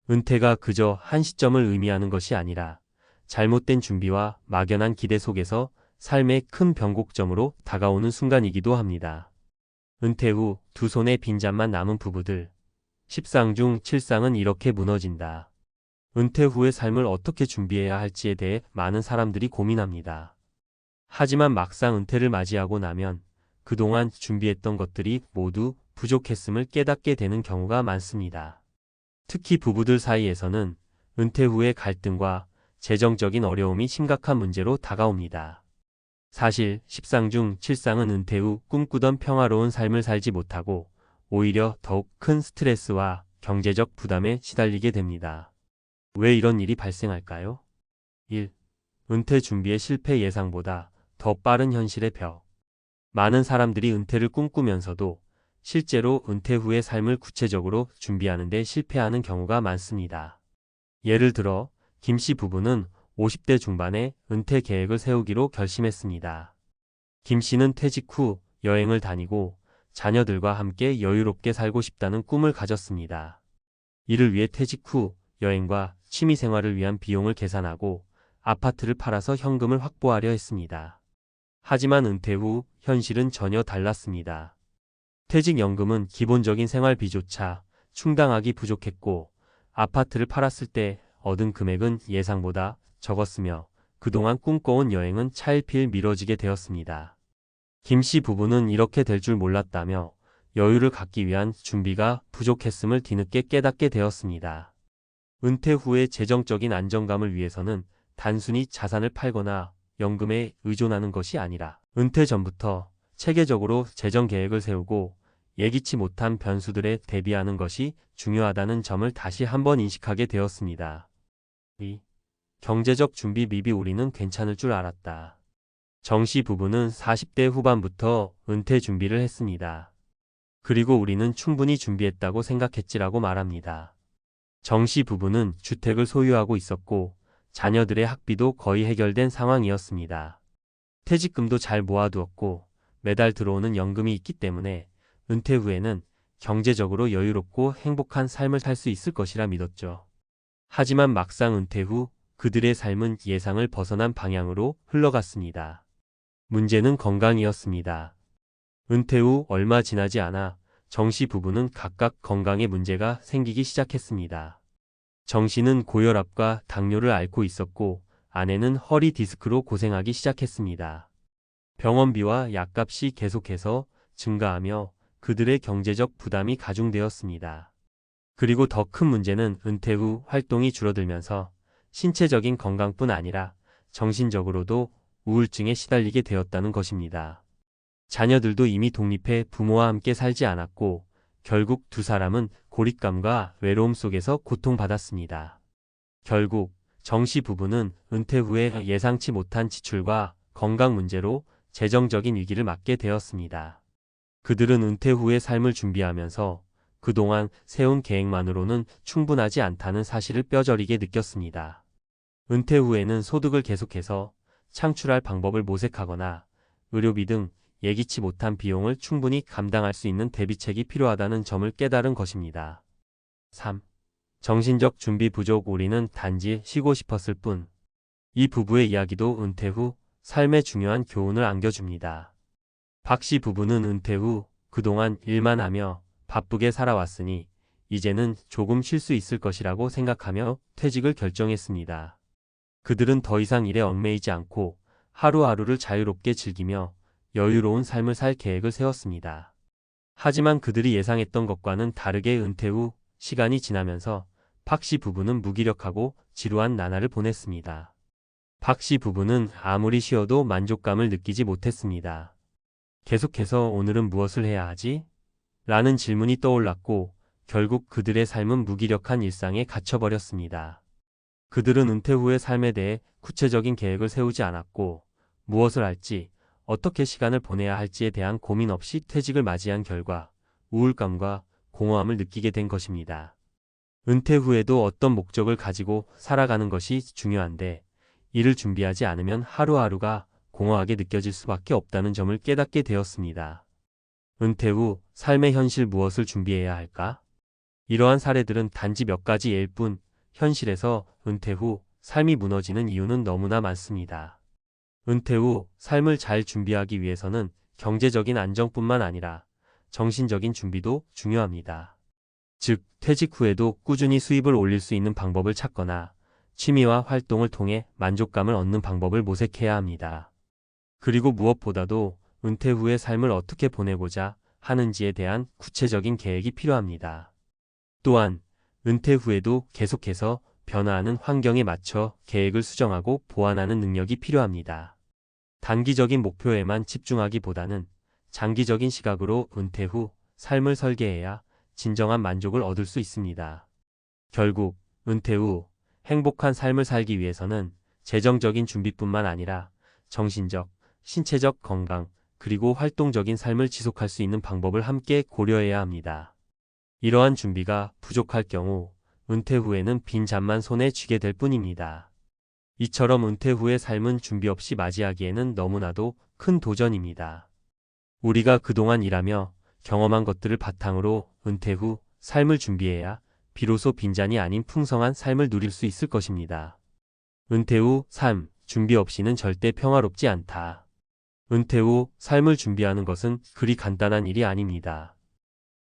은퇴가 그저 한 시점을 의미하는 것이 아니라 잘못된 준비와 막연한 기대 속에서 삶의 큰 변곡점으로 다가오는 순간이기도 합니다. 은퇴 후 두 손에 빈잔만 남은 부부들. 10상 중 7상은 이렇게 무너진다. 은퇴 후의 삶을 어떻게 준비해야 할지에 대해 많은 사람들이 고민합니다. 하지만 막상 은퇴를 맞이하고 나면 그동안 준비했던 것들이 모두 부족했음을 깨닫게 되는 경우가 많습니다. 특히 부부들 사이에서는 은퇴 후의 갈등과 재정적인 어려움이 심각한 문제로 다가옵니다. 사실 10상 중 7상은 은퇴 후 꿈꾸던 평화로운 삶을 살지 못하고 오히려 더욱 큰 스트레스와 경제적 부담에 시달리게 됩니다. 왜 이런 일이 발생할까요? 1. 은퇴 준비의 실패 예상보다 더 빠른 현실의 벽. 많은 사람들이 은퇴를 꿈꾸면서도 실제로 은퇴 후의 삶을 구체적으로 준비하는 데 실패하는 경우가 많습니다. 예를 들어 김 씨 부부는 50대 중반에 은퇴 계획을 세우기로 결심했습니다. 김 씨는 퇴직 후 여행을 다니고 자녀들과 함께 여유롭게 살고 싶다는 꿈을 가졌습니다. 이를 위해 퇴직 후 여행과 취미 생활을 위한 비용을 계산하고 아파트를 팔아서 현금을 확보하려 했습니다. 하지만 은퇴 후 현실은 전혀 달랐습니다. 퇴직연금은 기본적인 생활비조차 충당하기 부족했고 아파트를 팔았을 때 얻은 금액은 예상보다 적었으며 그동안 꿈꿔온 여행은 차일피일 미뤄지게 되었습니다. 김 씨 부부는 이렇게 될 줄 몰랐다며 여유를 갖기 위한 준비가 부족했음을 뒤늦게 깨닫게 되었습니다. 은퇴 후의 재정적인 안정감을 위해서는 단순히 자산을 팔거나 연금에 의존하는 것이 아니라 은퇴 전부터 체계적으로 재정 계획을 세우고 예기치 못한 변수들에 대비하는 것이 중요하다는 점을 다시 한번 인식하게 되었습니다. 2. 경제적 준비 미비 우리는 괜찮을 줄 알았다. 정 씨 부부는 40대 후반부터 은퇴 준비를 했습니다. 그리고 우리는 충분히 준비했다고 생각했지라고 말합니다. 정 씨 부부는 주택을 소유하고 있었고 자녀들의 학비도 거의 해결된 상황이었습니다. 퇴직금도 잘 모아두었고 매달 들어오는 연금이 있기 때문에 은퇴 후에는 경제적으로 여유롭고 행복한 삶을 살 수 있을 것이라 믿었죠. 하지만 막상 은퇴 후 그들의 삶은 예상을 벗어난 방향으로 흘러갔습니다. 문제는 건강이었습니다. 은퇴 후 얼마 지나지 않아 정 씨 부부는 각각 건강에 문제가 생기기 시작했습니다. 정 씨는 고혈압과 당뇨를 앓고 있었고 아내는 허리 디스크로 고생하기 시작했습니다. 병원비와 약값이 계속해서 증가하며 그들의 경제적 부담이 가중되었습니다. 그리고 더 큰 문제는 은퇴 후 활동이 줄어들면서 신체적인 건강뿐 아니라 정신적으로도 우울증에 시달리게 되었다는 것입니다. 자녀들도 이미 독립해 부모와 함께 살지 않았고 결국 두 사람은 고립감과 외로움 속에서 고통받았습니다. 결국 정씨 부부는 은퇴 후에 예상치 못한 지출과 건강 문제로 재정적인 위기를 맞게 되었습니다. 그들은 은퇴 후의 삶을 준비하면서 그동안 세운 계획만으로는 충분하지 않다는 사실을 뼈저리게 느꼈습니다. 은퇴 후에는 소득을 계속해서 창출할 방법을 모색하거나 의료비 등 예기치 못한 비용을 충분히 감당할 수 있는 대비책이 필요하다는 점을 깨달은 것입니다. 3. 정신적 준비 부족. 우리는 단지 쉬고 싶었을 뿐. 이 부부의 이야기도 은퇴 후 삶의 중요한 교훈을 안겨줍니다. 박 씨 부부는 은퇴 후 그동안 일만 하며 바쁘게 살아왔으니 이제는 조금 쉴 수 있을 것이라고 생각하며 퇴직을 결정했습니다. 그들은 더 이상 일에 얽매이지 않고 하루하루를 자유롭게 즐기며 여유로운 삶을 살 계획을 세웠습니다. 하지만 그들이 예상했던 것과는 다르게 은퇴 후 시간이 지나면서 박 씨 부부는 무기력하고 지루한 나날을 보냈습니다. 박 씨 부부는 아무리 쉬어도 만족감을 느끼지 못했습니다. 계속해서 오늘은 무엇을 해야 하지? 라는 질문이 떠올랐고 결국 그들의 삶은 무기력한 일상에 갇혀버렸습니다. 그들은 은퇴 후의 삶에 대해 구체적인 계획을 세우지 않았고 무엇을 할지, 어떻게 시간을 보내야 할지에 대한 고민 없이 퇴직을 맞이한 결과 우울감과 공허함을 느끼게 된 것입니다. 은퇴 후에도 어떤 목적을 가지고 살아가는 것이 중요한데 이를 준비하지 않으면 하루하루가 공허하게 느껴질 수밖에 없다는 점을 깨닫게 되었습니다. 은퇴 후 삶의 현실 무엇을 준비해야 할까? 이러한 사례들은 단지 몇 가지 예일 뿐 현실에서 은퇴 후 삶이 무너지는 이유는 너무나 많습니다. 은퇴 후 삶을 잘 준비하기 위해서는 경제적인 안정뿐만 아니라 정신적인 준비도 중요합니다. 즉, 퇴직 후에도 꾸준히 수입을 올릴 수 있는 방법을 찾거나 취미와 활동을 통해 만족감을 얻는 방법을 모색해야 합니다. 그리고 무엇보다도 은퇴 후의 삶을 어떻게 보내고자 하는지에 대한 구체적인 계획이 필요합니다. 또한 은퇴 후에도 계속해서 변화하는 환경에 맞춰 계획을 수정하고 보완하는 능력이 필요합니다. 단기적인 목표에만 집중하기보다는 장기적인 시각으로 은퇴 후 삶을 설계해야 진정한 만족을 얻을 수 있습니다. 결국 은퇴 후 행복한 삶을 살기 위해서는 재정적인 준비뿐만 아니라 정신적, 신체적 건강, 그리고 활동적인 삶을 지속할 수 있는 방법을 함께 고려해야 합니다. 이러한 준비가 부족할 경우 은퇴 후에는 빈 잔만 손에 쥐게 될 뿐입니다. 이처럼 은퇴 후의 삶은 준비 없이 맞이하기에는 너무나도 큰 도전입니다. 우리가 그동안 일하며 경험한 것들을 바탕으로 은퇴 후 삶을 준비해야 비로소 빈잔이 아닌 풍성한 삶을 누릴 수 있을 것입니다. 은퇴 후 삶, 준비 없이는 절대 평화롭지 않다. 은퇴 후 삶을 준비하는 것은 그리 간단한 일이 아닙니다.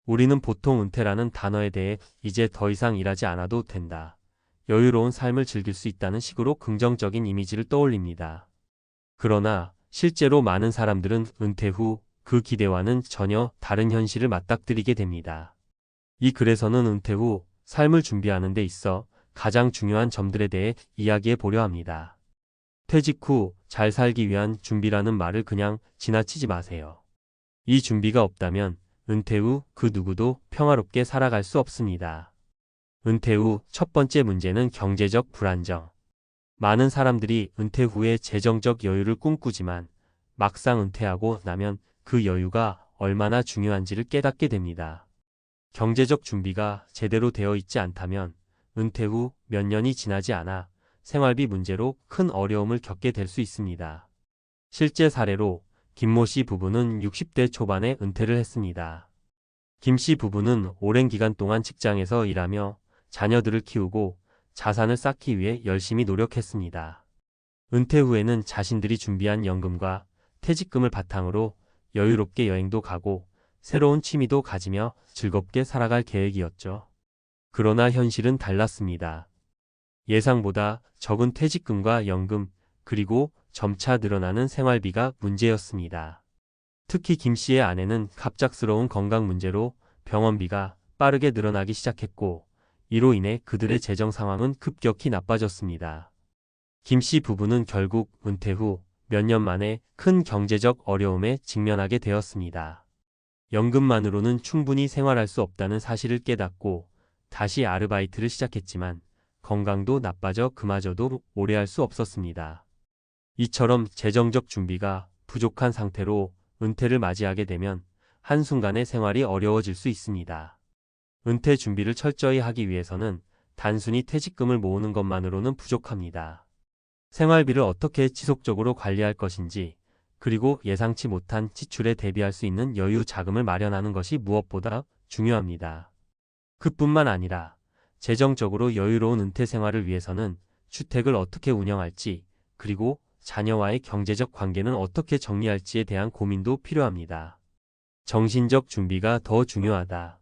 우리는 보통 은퇴라는 단어에 대해 이제 더 이상 일하지 않아도 된다, 여유로운 삶을 즐길 수 있다는 식으로 긍정적인 이미지를 떠올립니다. 그러나 실제로 많은 사람들은 은퇴 후 그 기대와는 전혀 다른 현실을 맞닥뜨리게 됩니다. 이 글에서는 은퇴 후 삶을 준비하는 데 있어 가장 중요한 점들에 대해 이야기해 보려 합니다. 퇴직 후 잘 살기 위한 준비라는 말을 그냥 지나치지 마세요. 이 준비가 없다면 은퇴 후 그 누구도 평화롭게 살아갈 수 없습니다. 은퇴 후 첫 번째 문제는 경제적 불안정. 많은 사람들이 은퇴 후에 재정적 여유를 꿈꾸지만 막상 은퇴하고 나면 그 여유가 얼마나 중요한지를 깨닫게 됩니다. 경제적 준비가 제대로 되어 있지 않다면 은퇴 후 몇 년이 지나지 않아 생활비 문제로 큰 어려움을 겪게 될 수 있습니다. 실제 사례로 김모 씨 부부는 60대 초반에 은퇴를 했습니다. 김 씨 부부는 오랜 기간 동안 직장에서 일하며 자녀들을 키우고 자산을 쌓기 위해 열심히 노력했습니다. 은퇴 후에는 자신들이 준비한 연금과 퇴직금을 바탕으로 여유롭게 여행도 가고 새로운 취미도 가지며 즐겁게 살아갈 계획이었죠. 그러나 현실은 달랐습니다. 예상보다 적은 퇴직금과 연금, 그리고 점차 늘어나는 생활비가 문제였습니다. 특히 김 씨의 아내는 갑작스러운 건강 문제로 병원비가 빠르게 늘어나기 시작했고, 이로 인해 그들의 재정 상황은 급격히 나빠졌습니다. 김 씨 부부는 결국 은퇴 후 몇 년 만에 큰 경제적 어려움에 직면하게 되었습니다. 연금만으로는 충분히 생활할 수 없다는 사실을 깨닫고 다시 아르바이트를 시작했지만 건강도 나빠져 그마저도 오래 할 수 없었습니다. 이처럼 재정적 준비가 부족한 상태로 은퇴를 맞이하게 되면 한순간에 생활이 어려워질 수 있습니다. 은퇴 준비를 철저히 하기 위해서는 단순히 퇴직금을 모으는 것만으로는 부족합니다. 생활비를 어떻게 지속적으로 관리할 것인지, 그리고 예상치 못한 지출에 대비할 수 있는 여유 자금을 마련하는 것이 무엇보다 중요합니다. 그뿐만 아니라 재정적으로 여유로운 은퇴 생활을 위해서는 주택을 어떻게 운영할지, 그리고 자녀와의 경제적 관계는 어떻게 정리할지에 대한 고민도 필요합니다. 정신적 준비가 더 중요하다.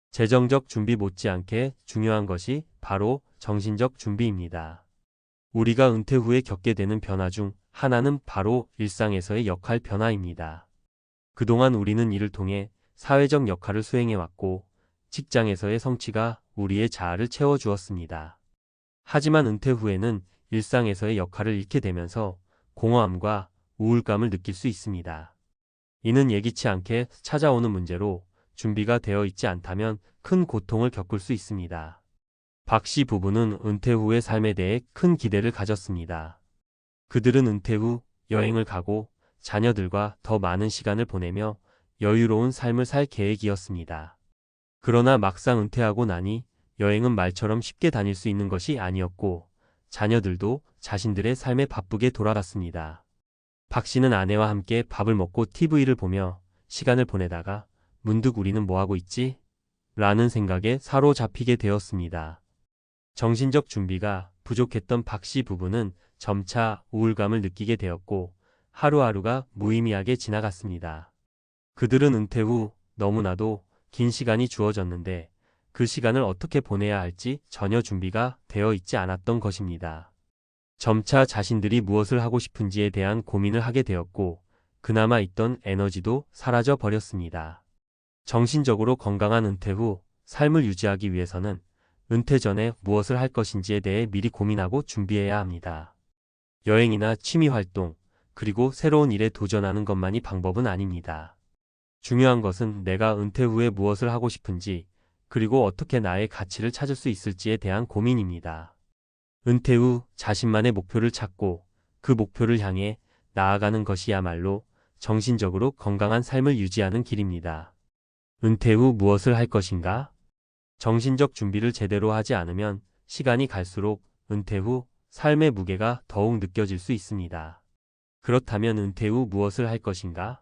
재정적 준비 못지않게 중요한 것이 바로 정신적 준비입니다. 우리가 은퇴 후에 겪게 되는 변화 중 하나는 바로 일상에서의 역할 변화입니다. 그동안 우리는 이를 통해 사회적 역할을 수행해왔고 직장에서의 성취가 우리의 자아를 채워주었습니다. 하지만 은퇴 후에는 일상에서의 역할을 잃게 되면서 공허함과 우울감을 느낄 수 있습니다. 이는 예기치 않게 찾아오는 문제로 준비가 되어 있지 않다면 큰 고통을 겪을 수 있습니다. 박 씨 부부는 은퇴 후의 삶에 대해 큰 기대를 가졌습니다. 그들은 은퇴 후 여행을 가고 자녀들과 더 많은 시간을 보내며 여유로운 삶을 살 계획이었습니다. 그러나 막상 은퇴하고 나니 여행은 말처럼 쉽게 다닐 수 있는 것이 아니었고 자녀들도 자신들의 삶에 바쁘게 돌아갔습니다. 박 씨는 아내와 함께 밥을 먹고 TV를 보며 시간을 보내다가 문득 우리는 뭐하고 있지? 라는 생각에 사로잡히게 되었습니다. 정신적 준비가 부족했던 박 씨 부부는 점차 우울감을 느끼게 되었고 하루하루가 무의미하게 지나갔습니다. 그들은 은퇴 후 너무나도 긴 시간이 주어졌는데 그 시간을 어떻게 보내야 할지 전혀 준비가 되어 있지 않았던 것입니다. 점차 자신들이 무엇을 하고 싶은지에 대한 고민을 하게 되었고 그나마 있던 에너지도 사라져 버렸습니다. 정신적으로 건강한 은퇴 후 삶을 유지하기 위해서는 은퇴 전에 무엇을 할 것인지에 대해 미리 고민하고 준비해야 합니다. 여행이나 취미 활동, 그리고 새로운 일에 도전하는 것만이 방법은 아닙니다. 중요한 것은 내가 은퇴 후에 무엇을 하고 싶은지, 그리고 어떻게 나의 가치를 찾을 수 있을지에 대한 고민입니다. 은퇴 후 자신만의 목표를 찾고 그 목표를 향해 나아가는 것이야말로 정신적으로 건강한 삶을 유지하는 길입니다. 은퇴 후 무엇을 할 것인가? 정신적 준비를 제대로 하지 않으면 시간이 갈수록 은퇴 후 삶의 무게가 더욱 느껴질 수 있습니다. 그렇다면 은퇴 후 무엇을 할 것인가?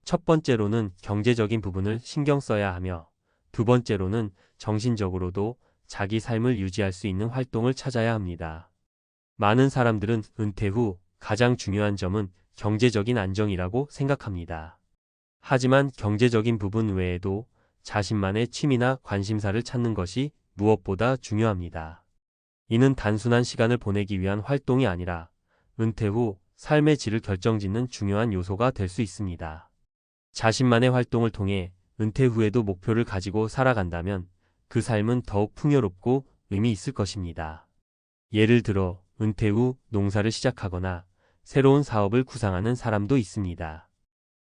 첫 번째로는 경제적인 부분을 신경 써야 하며 두 번째로는 정신적으로도 자기 삶을 유지할 수 있는 활동을 찾아야 합니다. 많은 사람들은 은퇴 후 가장 중요한 점은 경제적인 안정이라고 생각합니다. 하지만 경제적인 부분 외에도 자신만의 취미나 관심사를 찾는 것이 무엇보다 중요합니다. 이는 단순한 시간을 보내기 위한 활동이 아니라 은퇴 후 삶의 질을 결정짓는 중요한 요소가 될 수 있습니다. 자신만의 활동을 통해 은퇴 후에도 목표를 가지고 살아간다면 그 삶은 더욱 풍요롭고 의미 있을 것입니다. 예를 들어 은퇴 후 농사를 시작하거나 새로운 사업을 구상하는 사람도 있습니다.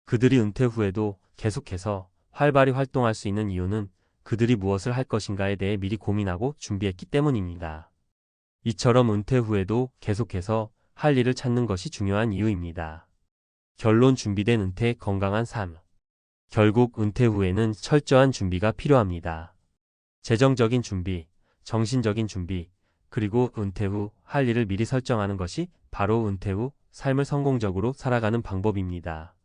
그들이 은퇴 후에도 계속해서 활발히 활동할 수 있는 이유는 그들이 무엇을 할 것인가에 대해 미리 고민하고 준비했기 때문입니다. 이처럼 은퇴 후에도 계속해서 할 일을 찾는 것이 중요한 이유입니다. 결론 준비된 은퇴 건강한 삶. 결국 은퇴 후에는 철저한 준비가 필요합니다. 재정적인 준비, 정신적인 준비, 그리고 은퇴 후 할 일을 미리 설정하는 것이 바로 은퇴 후 삶을 성공적으로 살아가는 방법입니다.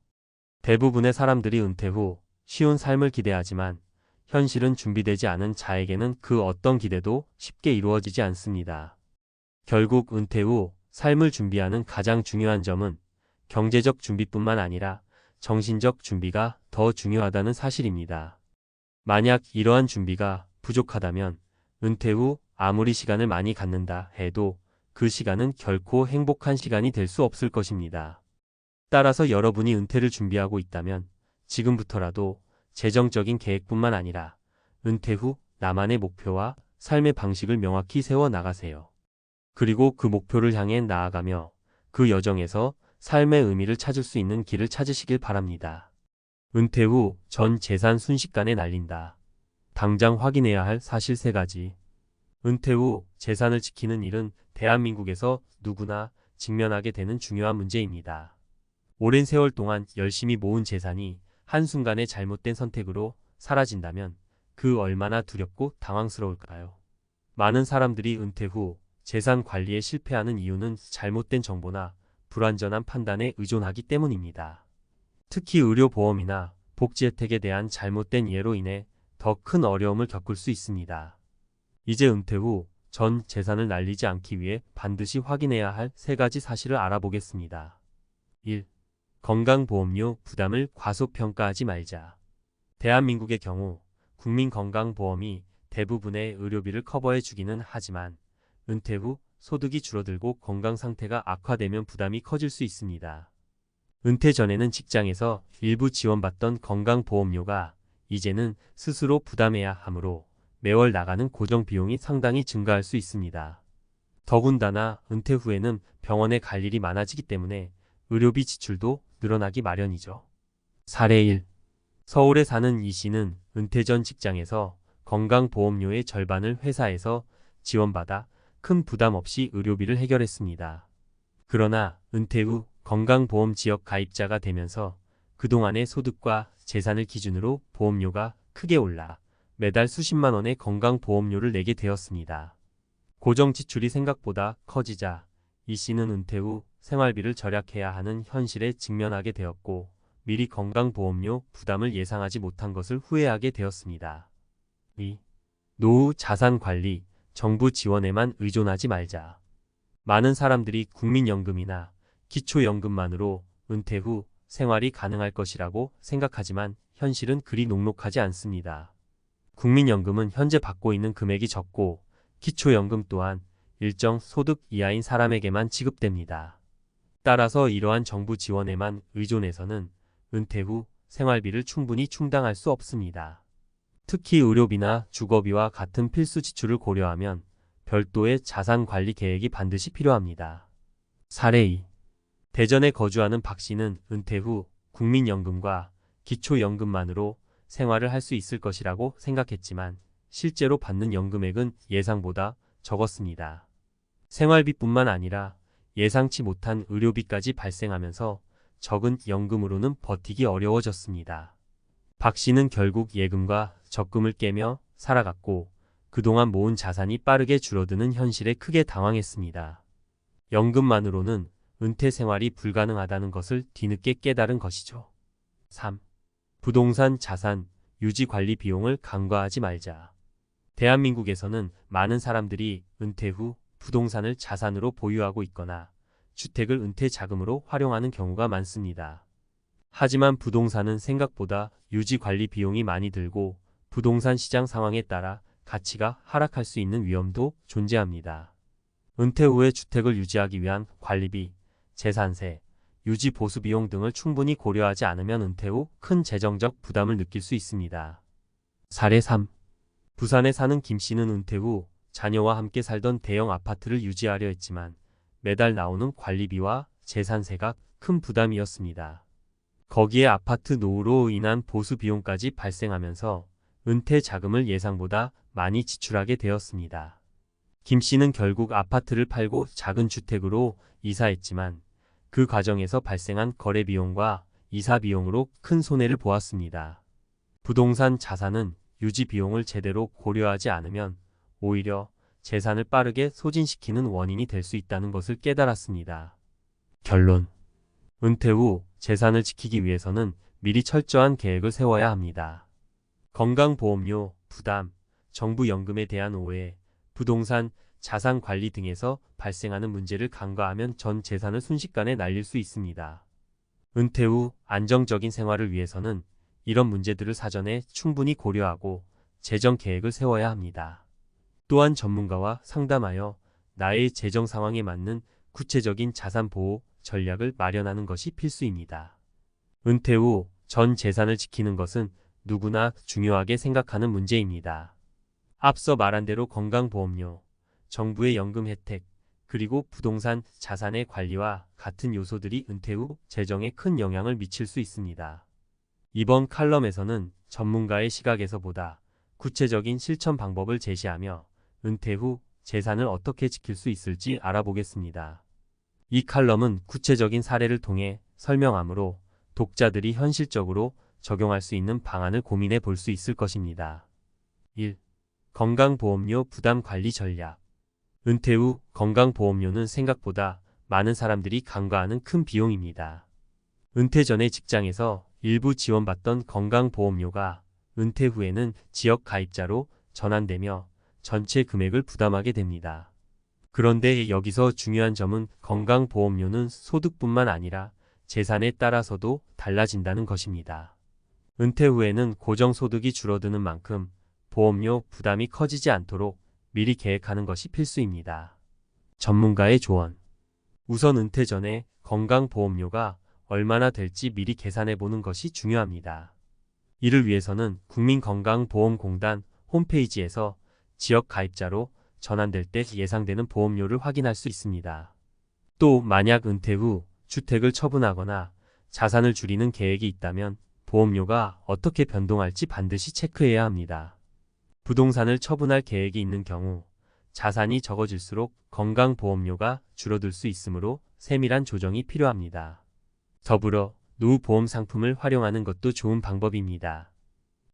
대부분의 사람들이 은퇴 후 쉬운 삶을 기대하지만 현실은 준비되지 않은 자에게는 그 어떤 기대도 쉽게 이루어지지 않습니다. 결국 은퇴 후 삶을 준비하는 가장 중요한 점은 경제적 준비뿐만 아니라 정신적 준비가 더 중요하다는 사실입니다. 만약 이러한 준비가 부족하다면 은퇴 후 아무리 시간을 많이 갖는다 해도 그 시간은 결코 행복한 시간이 될 수 없을 것입니다. 따라서 여러분이 은퇴를 준비하고 있다면 지금부터라도 재정적인 계획뿐만 아니라 은퇴 후 나만의 목표와 삶의 방식을 명확히 세워 나가세요. 그리고 그 목표를 향해 나아가며 그 여정에서 삶의 의미를 찾을 수 있는 길을 찾으시길 바랍니다. 은퇴 후 전 재산 순식간에 날린다. 당장 확인해야 할 사실 3가지. 은퇴 후 재산을 지키는 일은 대한민국에서 누구나 직면하게 되는 중요한 문제입니다. 오랜 세월 동안 열심히 모은 재산이 한순간에 잘못된 선택으로 사라진다면 그 얼마나 두렵고 당황스러울까요? 많은 사람들이 은퇴 후 재산 관리에 실패하는 이유는 잘못된 정보나 불완전한 판단에 의존하기 때문입니다. 특히 의료보험이나 복지 혜택에 대한 잘못된 이해로 인해 더 큰 어려움을 겪을 수 있습니다. 이제 은퇴 후 전 재산을 날리지 않기 위해 반드시 확인해야 할 3가지 사실을 알아보겠습니다. 1. 건강보험료 부담을 과소평가하지 말자. 대한민국의 경우 국민건강보험이 대부분의 의료비를 커버해 주기는 하지만 은퇴 후 소득이 줄어들고 건강 상태가 악화되면 부담이 커질 수 있습니다. 은퇴 전에는 직장에서 일부 지원받던 건강보험료가 이제는 스스로 부담해야 하므로 매월 나가는 고정 비용이 상당히 증가할 수 있습니다. 더군다나 은퇴 후에는 병원에 갈 일이 많아지기 때문에 의료비 지출도 늘어나기 마련이죠. 사례 1. 서울에 사는 이 씨는 은퇴 전 직장에서 건강보험료의 절반을 회사에서 지원받아 큰 부담 없이 의료비를 해결했습니다. 그러나 은퇴 후 건강보험 지역 가입자가 되면서 그동안의 소득과 재산을 기준으로 보험료가 크게 올라 매달 수십만 원의 건강보험료를 내게 되었습니다. 고정 지출이 생각보다 커지자 이 씨는 은퇴 후 생활비를 절약해야 하는 현실에 직면하게 되었고 미리 건강보험료 부담을 예상하지 못한 것을 후회하게 되었습니다. 2. 노후 자산 관리, 정부 지원에만 의존하지 말자. 많은 사람들이 국민연금이나 기초연금만으로 은퇴 후 생활이 가능할 것이라고 생각하지만 현실은 그리 녹록하지 않습니다. 국민연금은 현재 받고 있는 금액이 적고 기초연금 또한 일정 소득 이하인 사람에게만 지급됩니다. 따라서 이러한 정부 지원에만 의존해서는 은퇴 후 생활비를 충분히 충당할 수 없습니다. 특히 의료비나 주거비와 같은 필수 지출을 고려하면 별도의 자산관리 계획이 반드시 필요합니다. 사례 2. 대전에 거주하는 박 씨는 은퇴 후 국민연금과 기초연금만으로 생활을 할 수 있을 것이라고 생각했지만 실제로 받는 연금액은 예상보다 적었습니다. 생활비뿐만 아니라 예상치 못한 의료비까지 발생하면서 적은 연금으로는 버티기 어려워졌습니다. 박 씨는 결국 예금과 적금을 깨며 살아갔고 그동안 모은 자산이 빠르게 줄어드는 현실에 크게 당황했습니다. 연금만으로는 은퇴 생활이 불가능하다는 것을 뒤늦게 깨달은 것이죠. 3. 부동산 자산 유지 관리 비용을 간과하지 말자. 대한민국에서는 많은 사람들이 은퇴 후 부동산을 자산으로 보유하고 있거나 주택을 은퇴 자금으로 활용하는 경우가 많습니다. 하지만 부동산은 생각보다 유지 관리 비용이 많이 들고 부동산 시장 상황에 따라 가치가 하락할 수 있는 위험도 존재합니다. 은퇴 후에 주택을 유지하기 위한 관리비, 재산세, 유지 보수 비용 등을 충분히 고려하지 않으면 은퇴 후 큰 재정적 부담을 느낄 수 있습니다. 사례 3. 부산에 사는 김 씨는 은퇴 후 자녀와 함께 살던 대형 아파트를 유지하려 했지만 매달 나오는 관리비와 재산세가 큰 부담이었습니다. 거기에 아파트 노후로 인한 보수 비용까지 발생하면서 은퇴 자금을 예상보다 많이 지출하게 되었습니다. 김 씨는 결국 아파트를 팔고 작은 주택으로 이사했지만 그 과정에서 발생한 거래 비용과 이사 비용으로 큰 손해를 보았습니다. 부동산 자산은 유지 비용을 제대로 고려하지 않으면 오히려 재산을 빠르게 소진시키는 원인이 될 수 있다는 것을 깨달았습니다. 결론. 은퇴 후 재산을 지키기 위해서는 미리 철저한 계획을 세워야 합니다. 건강보험료, 부담, 정부 연금에 대한 오해, 부동산, 자산 관리 등에서 발생하는 문제를 간과하면 전 재산을 순식간에 날릴 수 있습니다. 은퇴 후 안정적인 생활을 위해서는 이런 문제들을 사전에 충분히 고려하고 재정 계획을 세워야 합니다. 또한 전문가와 상담하여 나의 재정 상황에 맞는 구체적인 자산 보호 전략을 마련하는 것이 필수입니다. 은퇴 후 전 재산을 지키는 것은 누구나 중요하게 생각하는 문제입니다. 앞서 말한 대로 건강보험료, 정부의 연금 혜택, 그리고 부동산 자산의 관리와 같은 요소들이 은퇴 후 재정에 큰 영향을 미칠 수 있습니다. 이번 칼럼에서는 전문가의 시각에서 보다 구체적인 실천 방법을 제시하며 은퇴 후 재산을 어떻게 지킬 수 있을지 알아보겠습니다. 이 칼럼은 구체적인 사례를 통해 설명하므로 독자들이 현실적으로 적용할 수 있는 방안을 고민해 볼 수 있을 것입니다. 1. 건강보험료 부담 관리 전략. 은퇴 후 건강보험료는 생각보다 많은 사람들이 간과하는 큰 비용입니다. 은퇴 전에 직장에서 일부 지원받던 건강보험료가 은퇴 후에는 지역 가입자로 전환되며 전체 금액을 부담하게 됩니다. 그런데 여기서 중요한 점은 건강보험료는 소득뿐만 아니라 재산에 따라서도 달라진다는 것입니다. 은퇴 후에는 고정소득이 줄어드는 만큼 보험료 부담이 커지지 않도록 미리 계획하는 것이 필수입니다. 전문가의 조언. 우선 은퇴 전에 건강보험료가 얼마나 될지 미리 계산해 보는 것이 중요합니다. 이를 위해서는 국민건강보험공단 홈페이지에서 지역 가입자로 전환될 때 예상되는 보험료를 확인할 수 있습니다. 또 만약 은퇴 후 주택을 처분하거나 자산을 줄이는 계획이 있다면 보험료가 어떻게 변동할지 반드시 체크해야 합니다. 부동산을 처분할 계획이 있는 경우 자산이 적어질수록 건강보험료가 줄어들 수 있으므로 세밀한 조정이 필요합니다. 더불어 노후보험 상품을 활용하는 것도 좋은 방법입니다.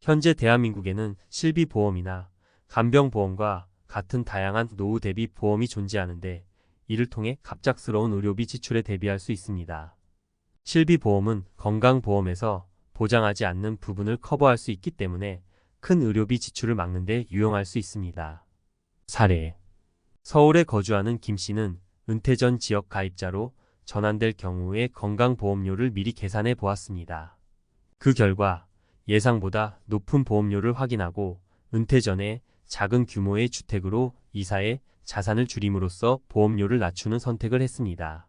현재 대한민국에는 실비보험이나 간병보험과 같은 다양한 노후 대비 보험이 존재하는데 이를 통해 갑작스러운 의료비 지출에 대비할 수 있습니다. 실비보험은 건강보험에서 보장하지 않는 부분을 커버할 수 있기 때문에 큰 의료비 지출을 막는 데 유용할 수 있습니다. 사례. 서울에 거주하는 김 씨는 은퇴 전 지역 가입자로 전환될 경우의 건강보험료를 미리 계산해 보았습니다. 그 결과 예상보다 높은 보험료를 확인하고 은퇴 전에 작은 규모의 주택으로 이사해 자산을 줄임으로써 보험료를 낮추는 선택을 했습니다.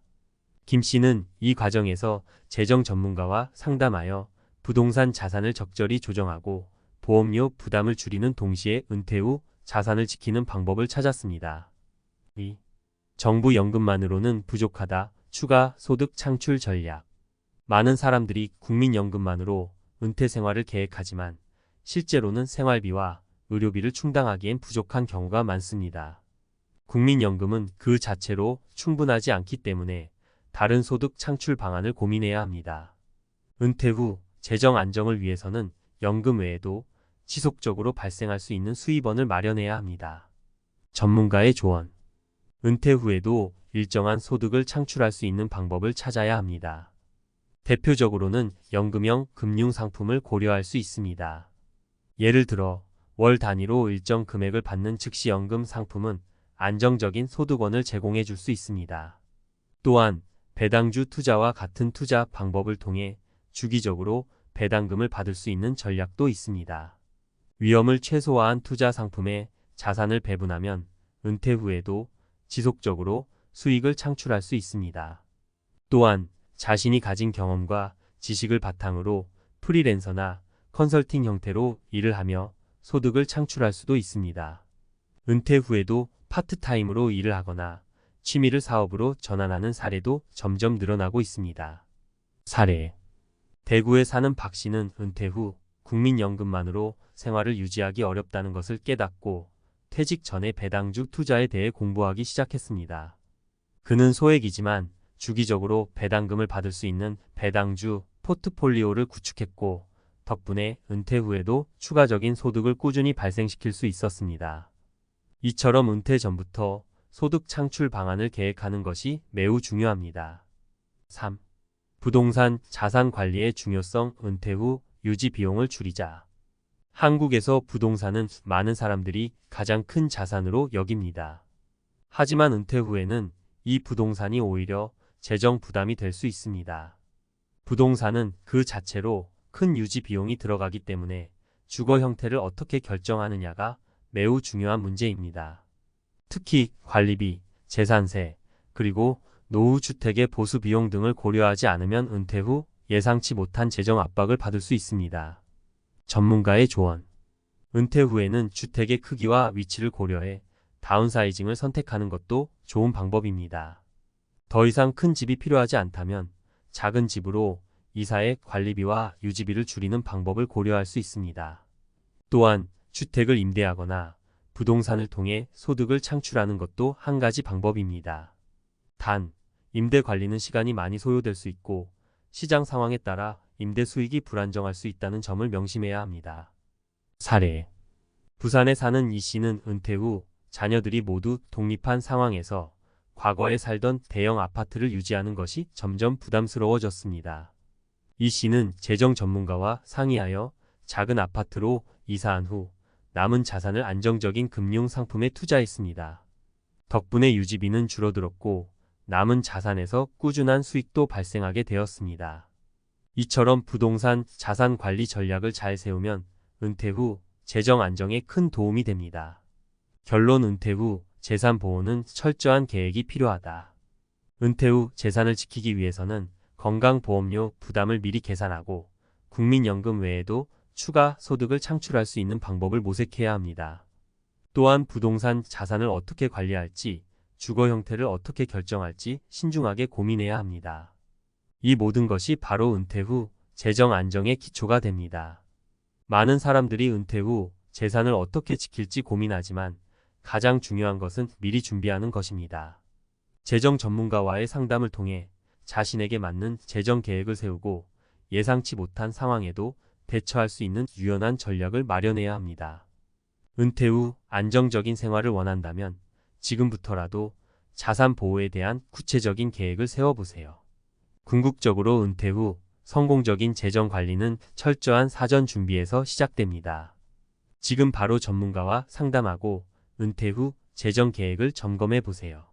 김 씨는 이 과정에서 재정 전문가와 상담하여 부동산 자산을 적절히 조정하고 보험료 부담을 줄이는 동시에 은퇴 후 자산을 지키는 방법을 찾았습니다. 2. 정부 연금만으로는 부족하다. 추가 소득 창출 전략. 많은 사람들이 국민연금만으로 은퇴 생활을 계획하지만 실제로는 생활비와 의료비를 충당하기엔 부족한 경우가 많습니다. 국민연금은 그 자체로 충분하지 않기 때문에 다른 소득 창출 방안을 고민해야 합니다. 은퇴 후 재정 안정을 위해서는 연금 외에도 지속적으로 발생할 수 있는 수입원을 마련해야 합니다. 전문가의 조언. 은퇴 후에도 일정한 소득을 창출할 수 있는 방법을 찾아야 합니다. 대표적으로는 연금형 금융상품을 고려할 수 있습니다. 예를 들어 월 단위로 일정 금액을 받는 즉시연금 상품은 안정적인 소득원을 제공해 줄 수 있습니다. 또한 배당주 투자와 같은 투자 방법을 통해 주기적으로 배당금을 받을 수 있는 전략도 있습니다. 위험을 최소화한 투자 상품에 자산을 배분하면 은퇴 후에도 지속적으로 수익을 창출할 수 있습니다. 또한 자신이 가진 경험과 지식을 바탕으로 프리랜서나 컨설팅 형태로 일을 하며 소득을 창출할 수도 있습니다. 은퇴 후에도 파트타임으로 일을 하거나 취미를 사업으로 전환하는 사례도 점점 늘어나고 있습니다. 사례. 대구에 사는 박 씨는 은퇴 후 국민연금만으로 생활을 유지하기 어렵다는 것을 깨닫고 퇴직 전에 배당주 투자에 대해 공부하기 시작했습니다. 그는 소액이지만 주기적으로 배당금을 받을 수 있는 배당주 포트폴리오를 구축했고 덕분에 은퇴 후에도 추가적인 소득을 꾸준히 발생시킬 수 있었습니다. 이처럼 은퇴 전부터 소득 창출 방안을 계획하는 것이 매우 중요합니다. 3. 부동산 자산 관리의 중요성. 은퇴 후 유지 비용을 줄이자. 한국에서 부동산은 많은 사람들이 가장 큰 자산으로 여깁니다. 하지만 은퇴 후에는 이 부동산이 오히려 재정 부담이 될 수 있습니다. 부동산은 그 자체로 큰 유지 비용이 들어가기 때문에 주거 형태를 어떻게 결정하느냐가 매우 중요한 문제입니다. 특히 관리비, 재산세, 그리고 노후주택의 보수 비용 등을 고려하지 않으면 은퇴 후 예상치 못한 재정 압박을 받을 수 있습니다. 전문가의 조언. 은퇴 후에는 주택의 크기와 위치를 고려해 다운사이징을 선택하는 것도 좋은 방법입니다. 더 이상 큰 집이 필요하지 않다면 작은 집으로 이사의 관리비와 유지비를 줄이는 방법을 고려할 수 있습니다. 또한 주택을 임대하거나 부동산을 통해 소득을 창출하는 것도 한 가지 방법입니다. 단, 임대 관리는 시간이 많이 소요될 수 있고 시장 상황에 따라 임대 수익이 불안정할 수 있다는 점을 명심해야 합니다. 사례: 부산에 사는 이 씨는 은퇴 후 자녀들이 모두 독립한 상황에서 과거에 살던 대형 아파트를 유지하는 것이 점점 부담스러워졌습니다. 이 씨는 재정 전문가와 상의하여 작은 아파트로 이사한 후 남은 자산을 안정적인 금융 상품에 투자했습니다. 덕분에 유지비는 줄어들었고 남은 자산에서 꾸준한 수익도 발생하게 되었습니다. 이처럼 부동산 자산 관리 전략을 잘 세우면 은퇴 후 재정 안정에 큰 도움이 됩니다. 결론: 은퇴 후 재산 보호는 철저한 계획이 필요하다. 은퇴 후 재산을 지키기 위해서는 건강보험료 부담을 미리 계산하고 국민연금 외에도 추가 소득을 창출할 수 있는 방법을 모색해야 합니다. 또한 부동산 자산을 어떻게 관리할지, 주거 형태를 어떻게 결정할지 신중하게 고민해야 합니다. 이 모든 것이 바로 은퇴 후 재정 안정의 기초가 됩니다. 많은 사람들이 은퇴 후 재산을 어떻게 지킬지 고민하지만 가장 중요한 것은 미리 준비하는 것입니다. 재정 전문가와의 상담을 통해 자신에게 맞는 재정 계획을 세우고 예상치 못한 상황에도 대처할 수 있는 유연한 전략을 마련해야 합니다. 은퇴 후 안정적인 생활을 원한다면 지금부터라도 자산 보호에 대한 구체적인 계획을 세워보세요. 궁극적으로 은퇴 후 성공적인 재정 관리는 철저한 사전 준비에서 시작됩니다. 지금 바로 전문가와 상담하고 은퇴 후 재정 계획을 점검해 보세요.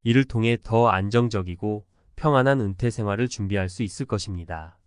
이를 통해 더 안정적이고 평안한 은퇴 생활을 준비할 수 있을 것입니다.